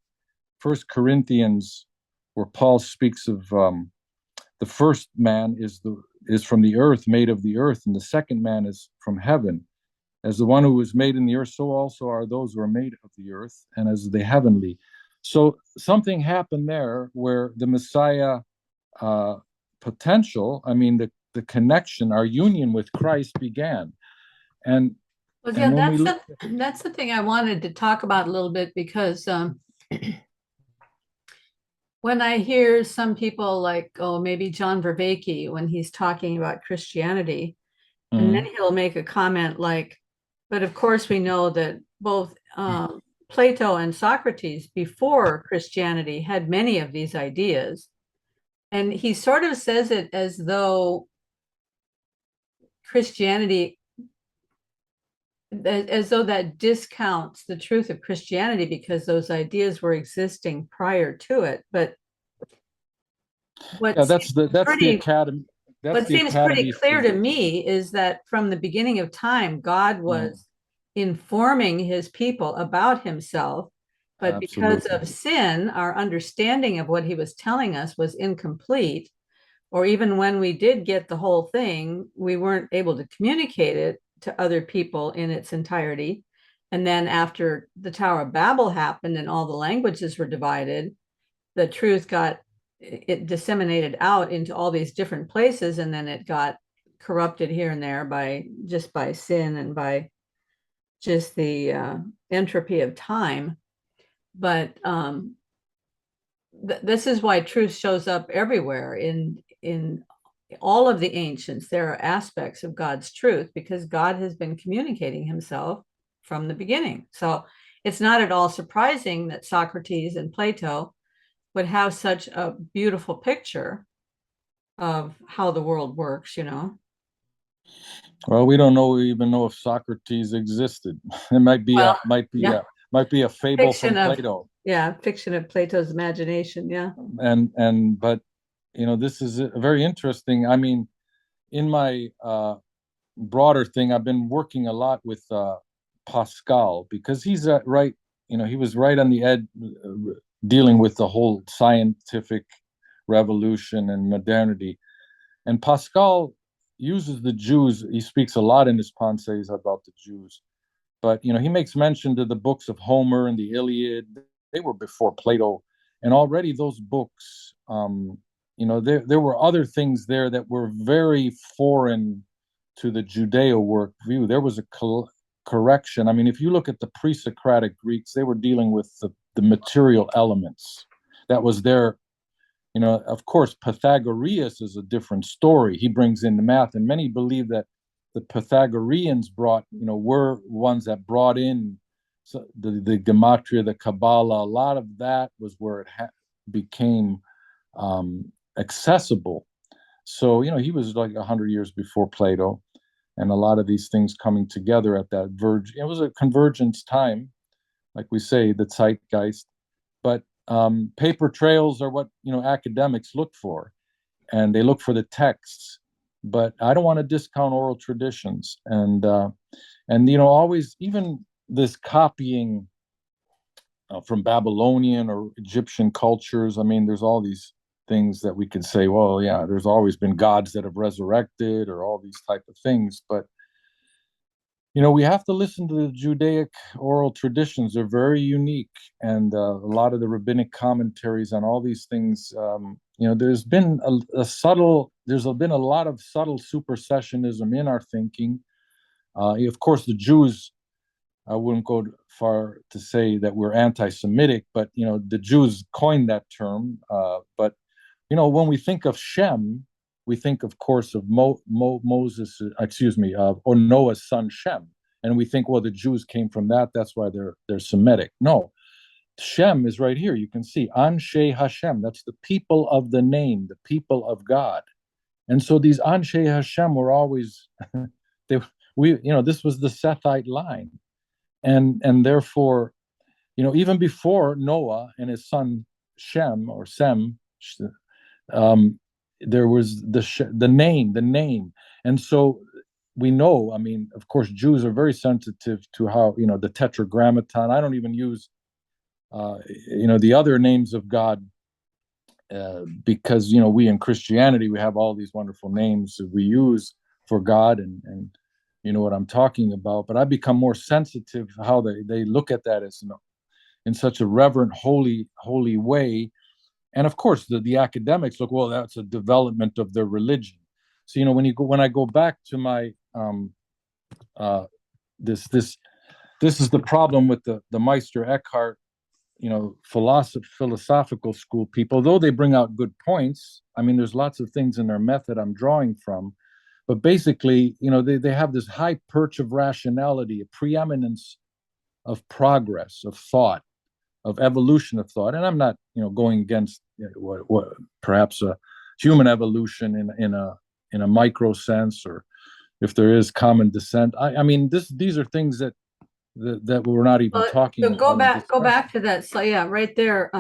First Corinthians, where Paul speaks of the first man is from the earth, made of the earth, and the second man is from heaven. As the one who was made in the earth, so also are those who are made of the earth, and as the heavenly. So something happened there where the Messiah potential, I mean, the connection, our union with Christ began. And Well, yeah, and when we look, that's the thing I wanted to talk about a little bit because when I hear some people like, oh, maybe John Vervaeke, when he's talking about Christianity, and then he'll make a comment like, but of course we know that both Plato and Socrates before Christianity had many of these ideas. And he sort of says it as though Christianity, as though that discounts the truth of Christianity because those ideas were existing prior to it. But yeah, what that's the pretty academy. That's what the seems pretty academy clear for to me is that from the beginning of time, God was informing his people about himself. But because absolutely. of sin, our understanding of what he was telling us was incomplete. Or even when we did get the whole thing, we weren't able to communicate it to other people in its entirety. And then after the Tower of Babel happened and all the languages were divided, the truth got it disseminated out into all these different places, and then it got corrupted here and there by sin and by just the entropy of time. But this is why truth shows up everywhere in all of the ancients. There are aspects of God's truth because God has been communicating himself from the beginning. So it's not at all surprising that Socrates and Plato would have such a beautiful picture of how the world works, you know. Well, we don't even know if Socrates existed. It might be Well, yeah, a fable fiction from of Plato. yeah, fiction of Plato's imagination. Yeah. And but this is very interesting. I mean, in my broader thing, I've been working a lot with Pascal, because he's right. He was right on the edge, dealing with the whole scientific revolution and modernity. And Pascal uses the Jews. He speaks a lot in his Pensées about the Jews, but he makes mention to the books of Homer and the Iliad. They were before Plato, and already those books, there were other things there that were very foreign to the Judeo work view. There was a correction. I mean, if you look at the pre-Socratic Greeks, they were dealing with the material elements. That was their, of course, Pythagoras is a different story. He brings in the math, and many believe that the Pythagoreans were ones that brought in the gematria, the Kabbalah. A lot of that was where it became accessible. So, he was like 100 years before Plato, and a lot of these things coming together at that verge. It was a convergence time, like we say, the zeitgeist. but paper trails are what academics look for, and they look for the texts. But I don't want to discount oral traditions, and always even this copying from Babylonian or Egyptian cultures. I mean, there's all these things that we could say, well, yeah, there's always been gods that have resurrected or all these type of things. But, we have to listen to the Judaic oral traditions. They're very unique. And a lot of the rabbinic commentaries on all these things, there's been there's been a lot of subtle supersessionism in our thinking. Of course, the Jews, I wouldn't go far to say that we're anti-Semitic, but the Jews coined that term. But when we think of Shem, we think, of course, of Moses, or Noah's son Shem, and we think, well, the Jews came from that. That's why they're Semitic. No, Shem is right here. You can see Anshe Hashem. That's the people of the name, the people of God. And so these Anshe Hashem were always this was the Sethite line. And therefore, even before Noah and his son Shem or Sem, there was the name. And so we know, I mean, of course, Jews are very sensitive to how, the tetragrammaton. I don't even use, the other names of God, because, we in Christianity, we have all these wonderful names that we use for God, and you know what I'm talking about. But I become more sensitive how they look at that as, in such a reverent, holy way. And of course, the academics look, well, that's a development of their religion. So when I go back to my this is the problem with the Meister Eckhart, philosophical school people. Though they bring out good points, I mean, there's lots of things in their method I'm drawing from, but basically, they have this high perch of rationality, a preeminence of progress, of thought, of evolution of thought. And I'm not, going against what perhaps a human evolution in a micro sense, or if there is common descent. I mean, these are things that we're not even talking so about. go back to that. So yeah, right there.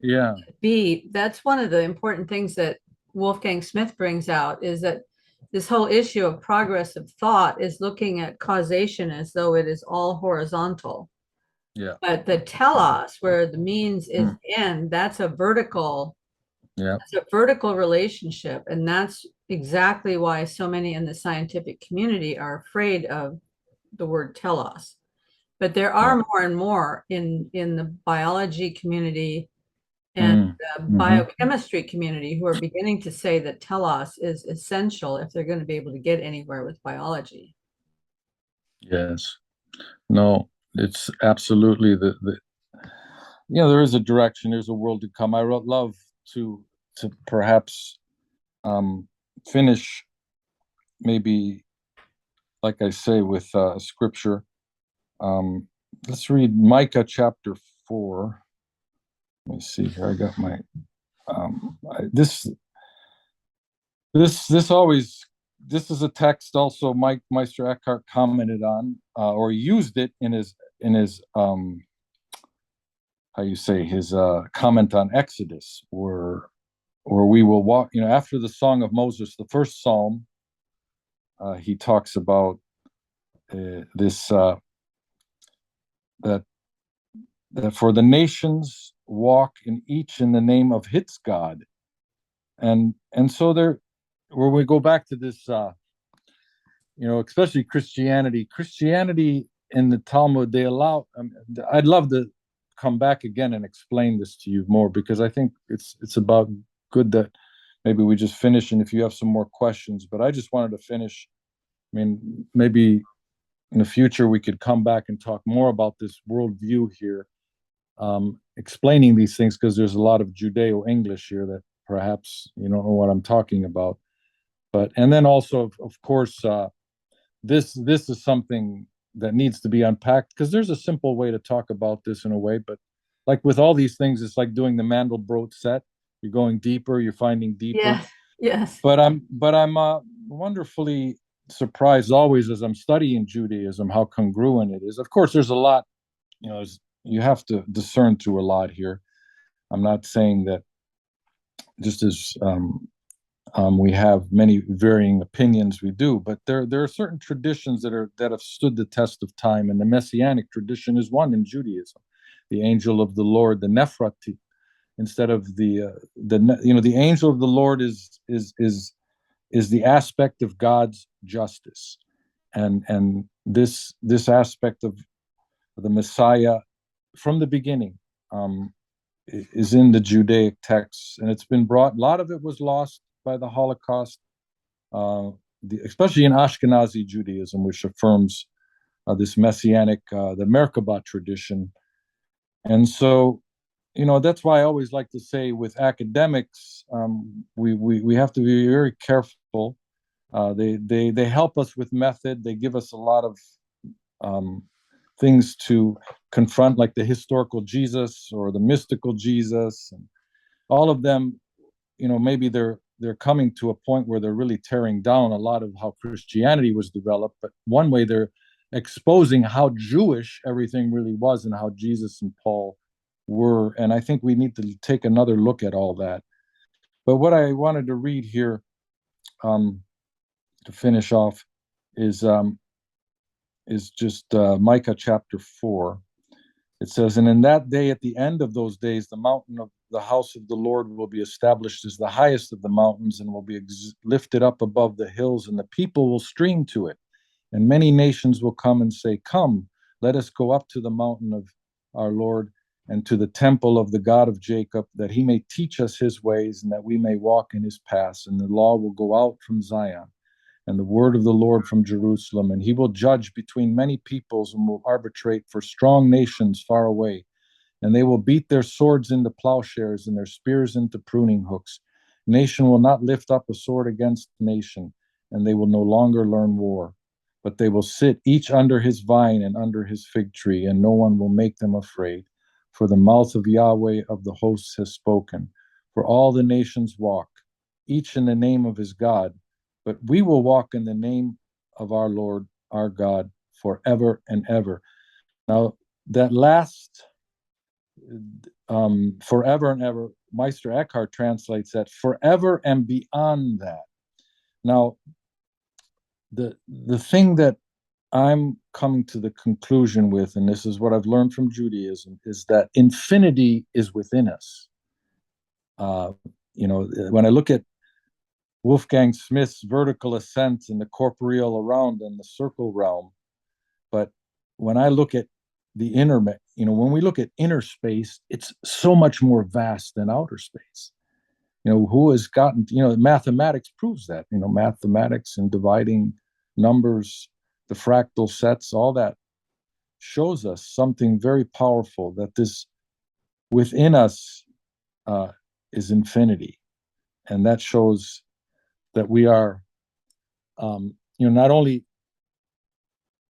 Yeah. B, that's one of the important things that Wolfgang Smith brings out, is that this whole issue of progress of thought is looking at causation as though it is all horizontal. Yeah. But the telos, where the means is end, that's a vertical. Yeah. It's a vertical relationship, and that's exactly why so many in the scientific community are afraid of the word telos. But there are more and more in the biology community and the biochemistry community who are beginning to say that telos is essential if they're going to be able to get anywhere with biology. Yes. No, it's absolutely there is a direction, there's a world to come. I would love to perhaps finish, maybe, like I say, with scripture. Let's read Micah chapter 4. Let me see here. I got my this is a text also Meister Eckhart commented on, or used it in his how you say, his comment on Exodus, where we will walk, after the Song of Moses, the first psalm, he talks about this that for the nations walk in each in the name of its God, and so there, where we go back to this, especially Christianity in the Talmud, they allow. I'd love to come back again and explain this to you more, because I think it's about good that maybe we just finish, and if you have some more questions. But I just wanted to finish. I mean, maybe in the future we could come back and talk more about this worldview here, explaining these things, because there's a lot of Judeo-English here that perhaps you don't know what I'm talking about. But and then also, of course, this is something that needs to be unpacked, because there's a simple way to talk about this in a way, but like with all these things, it's like doing the Mandelbrot set. You're going deeper, you're finding deeper. Yes. But I'm wonderfully surprised always as I'm studying Judaism how congruent it is. Of course, there's a lot, you have to discern through a lot here. I'm not saying that just as we have many varying opinions, we do, but there are certain traditions that have stood the test of time, and the messianic tradition is one in Judaism. The angel of the Lord, the Nephrati, instead of the angel of the Lord is the aspect of God's justice, and this aspect of the Messiah from the beginning is in the Judaic texts, and it's been brought. A lot of it was lost by the Holocaust, uh, especially in Ashkenazi Judaism, which affirms this messianic, the Merkabah tradition. And so, that's why I always like to say with academics, we have to be very careful. They help us with method. They give us a lot of um, things to confront, like the historical Jesus or the mystical Jesus, and all of them. Maybe they're coming to a point where they're really tearing down a lot of how Christianity was developed. But one way they're exposing how Jewish everything really was and how Jesus and Paul were. And I think we need to take another look at all that. But what I wanted to read here to finish off is just Micah chapter 4. It says, "And in that day, at the end of those days, the mountain of the house of the Lord will be established as the highest of the mountains and will be lifted up above the hills, and the people will stream to it. And many nations will come and say, 'Come, let us go up to the mountain of our Lord and to the temple of the God of Jacob, that he may teach us his ways and that we may walk in his paths. And the law will go out from Zion and the word of the Lord from Jerusalem. And he will judge between many peoples and will arbitrate for strong nations far away. And they will beat their swords into plowshares and their spears into pruning hooks. Nation will not lift up a sword against nation, and they will no longer learn war. But they will sit each under his vine and under his fig tree, and no one will make them afraid. For the mouth of Yahweh of the hosts has spoken. For all the nations walk, each in the name of his God. But we will walk in the name of our Lord, our God, forever and ever." Now, that last forever and ever, Meister Eckhart translates that forever and beyond that. Now, the thing that I'm coming to the conclusion with, and this is what I've learned from Judaism, is that infinity is within us. When I look at Wolfgang Smith's vertical ascent and the corporeal around and the circle realm, but when I look at the inner, when we look at inner space, it's so much more vast than outer space. Who has gotten, mathematics proves that, mathematics and dividing numbers, the fractal sets, all that shows us something very powerful, that this within us is infinity. And that shows that we are, not only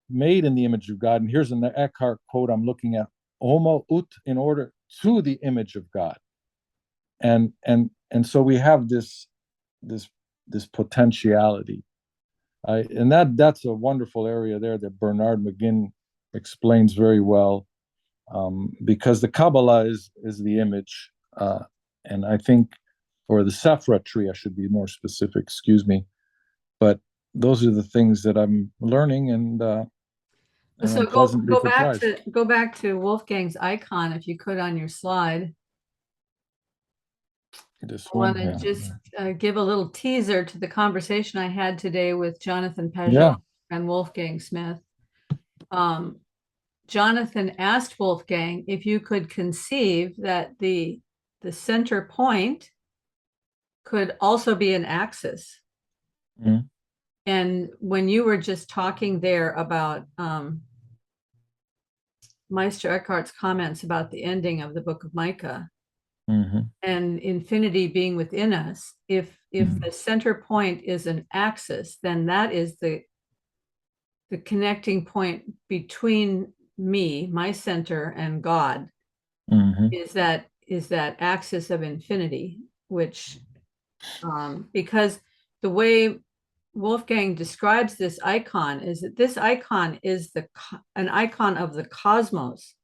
made in the image of God. And here's an Eckhart quote I'm looking at: "Homo ut in order to the image of God." And so we have this potentiality, and that's a wonderful area there that Bernard McGinn explains very well, because the Kabbalah is the image, and I think, or the Sephra tree, I should be more specific. Excuse me, but those are the things that I'm learning, and So I'm pleasantly surprised. go back to Wolfgang's icon, if you could, on your slide. This I one, want to yeah, just give a little teaser to the conversation I had today with Jonathan Pajot yeah, and Wolfgang Smith. Jonathan asked Wolfgang if you could conceive that the center point could also be an axis. mm, And when you were just talking there about Meister Eckhart's comments about the ending of the book of Micah mhm, and infinity being within us, if mhm, the center point is an axis, then that is the connecting point between me, my center, and God, mhm, is that axis of infinity, which because the way Wolfgang describes this icon is that this icon is an icon of the cosmos,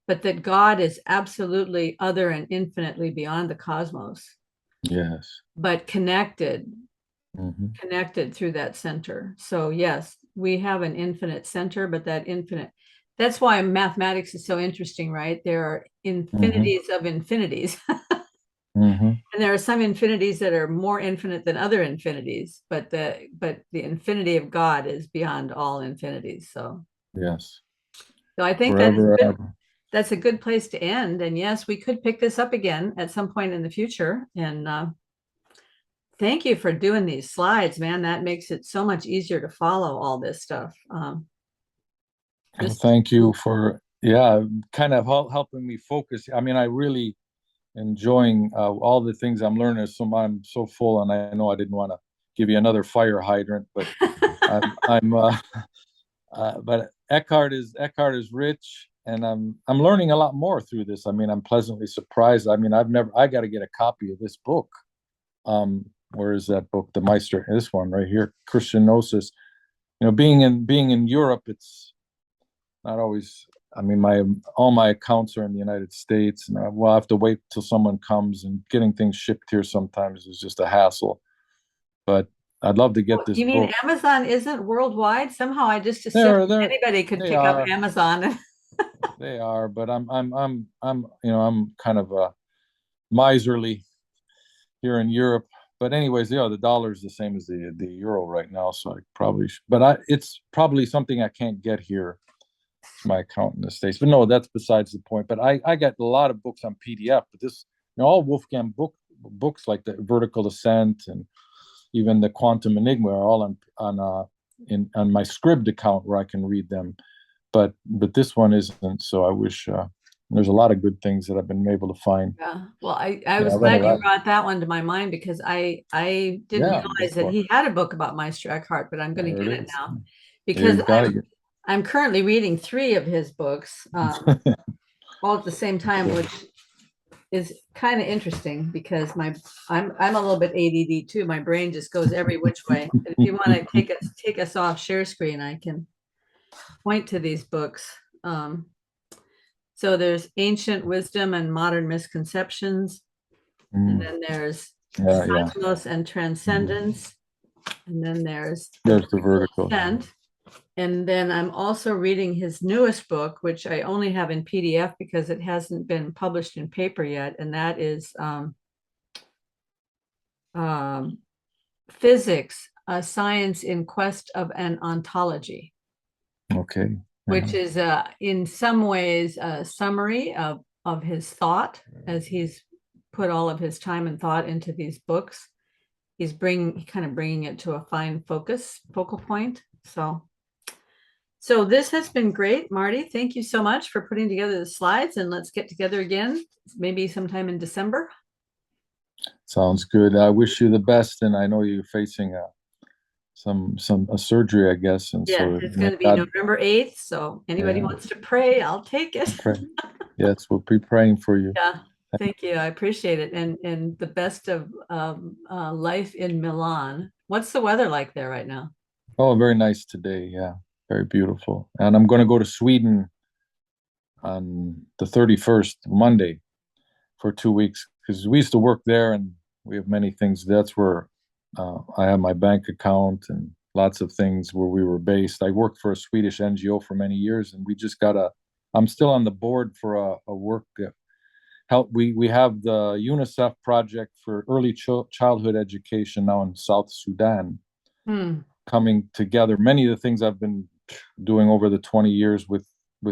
but that God is absolutely other and infinitely beyond the cosmos, Yes. but Hmm. connected through that center. So yes, we have an infinite center, but that infinite, that's why mathematics is so interesting, right? There are Hmm. infinities of infinities. Hmm. And there are some infinities that are more infinite than other infinities, but the infinity of God is beyond all infinities. Yes. So I think that is Forever good. ever. That's a good place to end. And yes, we could pick this up again at some point in the future. And thank you for doing these slides, man. That makes it so much easier to follow all this stuff. Well, This, thank you for, yeah, kind of helping me focus. I mean, I really enjoying all the things I'm learning. So I'm so full, and I know I didn't want to give you another fire hydrant, but I'm but Eckhart is rich, and I'm learning a lot more through this. I mean, I'm pleasantly surprised. I mean, I got to get a copy of this book. Where is that book? The Meister, this one right here, Christian Gnosis. Being in Europe, it's not always. I mean, my all my accounts are in the United States, and we'll have to wait till someone comes, and getting things shipped here sometimes is just a hassle. But I'd love to get this you mean book. Amazon isn't worldwide? Somehow I just assumed They're anybody could they pick up are Amazon. they are, but I'm I'm kind of miserly here in Europe. But anyways, the dollar is the same as the euro right now, so I probably should, but it's probably something I can't get here. It's my account in the States. But no, that's besides the point. But I got a lot of books on PDF, but this, all Wolfgang books like the Vertical Ascent and even the Quantum Enigma are all on my Scribd account where I can read them. But this one isn't. So I wish there's a lot of good things that I've been able to find. Yeah. Well, I Yeah, I was read a glad you lot. brought that one to my mind because I didn't Yeah, realize this that one. he had a book about Meister Eckhart, but I'm going to There get it it is. now Yeah, because you got it. I'm currently reading three of his books all at the same time, which is kind of interesting because I'm a little bit ADD too. My brain just goes every which way. And if you want to take us off share screen, I can point to these books. So there's Ancient Wisdom and Modern Misconceptions, and Mm, then there's yeah, yeah. Cosmos and Transcendence, and then there's The There's the Vertical vertical. Ascent. And then I'm also reading his newest book, which I only have in PDF because it hasn't been published in paper yet, and that is um, Physics, a Science in Quest of an Ontology, Okay. which Yeah. is in some ways a summary of his thought as he's put all of his time and thought into these books. He's kind of bringing it to a fine focal point. So this has been great, Marty. Thank you so much for putting together the slides, and let's get together again, maybe sometime in December. Sounds good. I wish you the best, and I know you're facing some a surgery, I guess, and Yes, so it's may going to be God, November 8th. So anybody yeah, wants to pray, I'll take it. pray. Yes, we'll be praying for you. Yeah, thank you. I appreciate it. And the best of life in Milan. What's the weather like there right now? Oh, very nice today. Yeah, very beautiful. And I'm going to go to Sweden on the 31st, Monday, for 2 weeks because we used to work there, and we have many things. That's where I have my bank account and lots of things where we were based. I worked for a Swedish NGO for many years, and we just got a. I'm still on the board for a work help. We have the UNICEF project for early childhood education now in South Sudan Hmm. coming together. Many of the things I've been doing over the 20 years with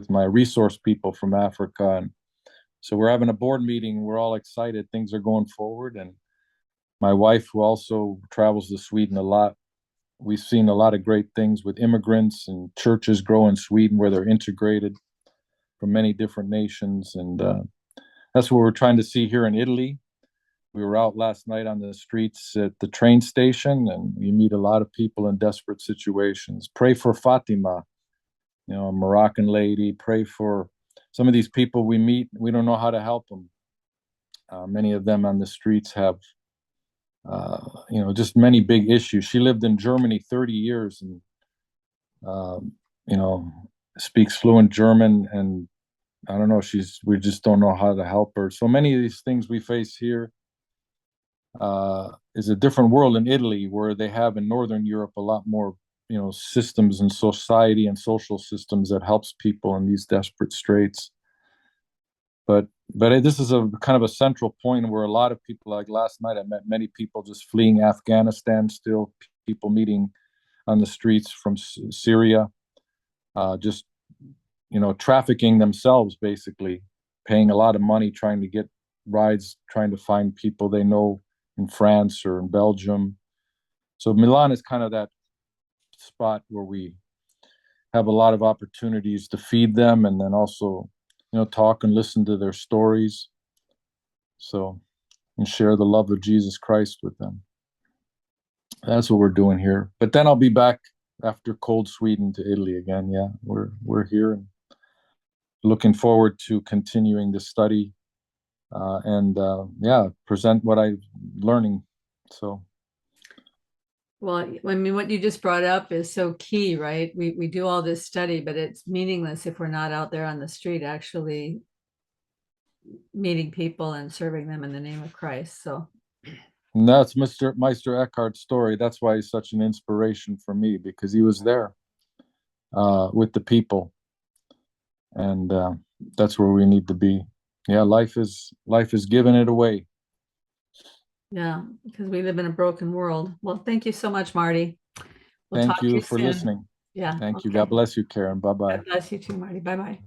my resource people from Africa, and so we're having a board meeting. We're all excited. Things are going forward. And my wife, who also travels to Sweden a lot, we've seen a lot of great things with immigrants and churches grow in Sweden where they're integrated from many different nations. And that's what we're trying to see here in Italy. We were out last night on the streets at the train station, and you meet a lot of people in desperate situations. Pray for Fatima, a Moroccan lady. Pray for some of these people we meet. We don't know how to help them. Many of them on the streets have, just many big issues. She lived in Germany 30 years and, um, you know, speaks fluent German and I don't know, we just don't know how to help her. So many of these things we face here is a different world in Italy, where they have in Northern Europe a lot more, systems and society and social systems that helps people in these desperate straits. But this is a kind of a central point where a lot of people, like last night, I met many people just fleeing Afghanistan, still people meeting on the streets from Syria, just trafficking themselves, basically paying a lot of money trying to get rides, trying to find people they know in France or in Belgium. So Milan is kind of that spot where we have a lot of opportunities to feed them, and then also, talk and listen to their stories. So, and share the love of Jesus Christ with them. That's what we're doing here. But then I'll be back after cold Sweden to Italy again. Yeah, we're here and looking forward to continuing the study, and yeah, present what I'm learning. So, Well, I mean, what you just brought up is so key, right? We do all this study, but it's meaningless if we're not out there on the street actually meeting people and serving them in the name of Christ. So, and that's Meister Eckhart's story. That's why he's such an inspiration for me, because he was there with the people, and that's where we need to be. Yeah, life is giving it away. yeah, because we live in a broken world. Well, thank you so much, Marty. We'll talk Thank to you you for soon. listening. Yeah. Thank you. Okay. God bless you, Karen. Bye bye. God bless you too, Marty. Bye bye.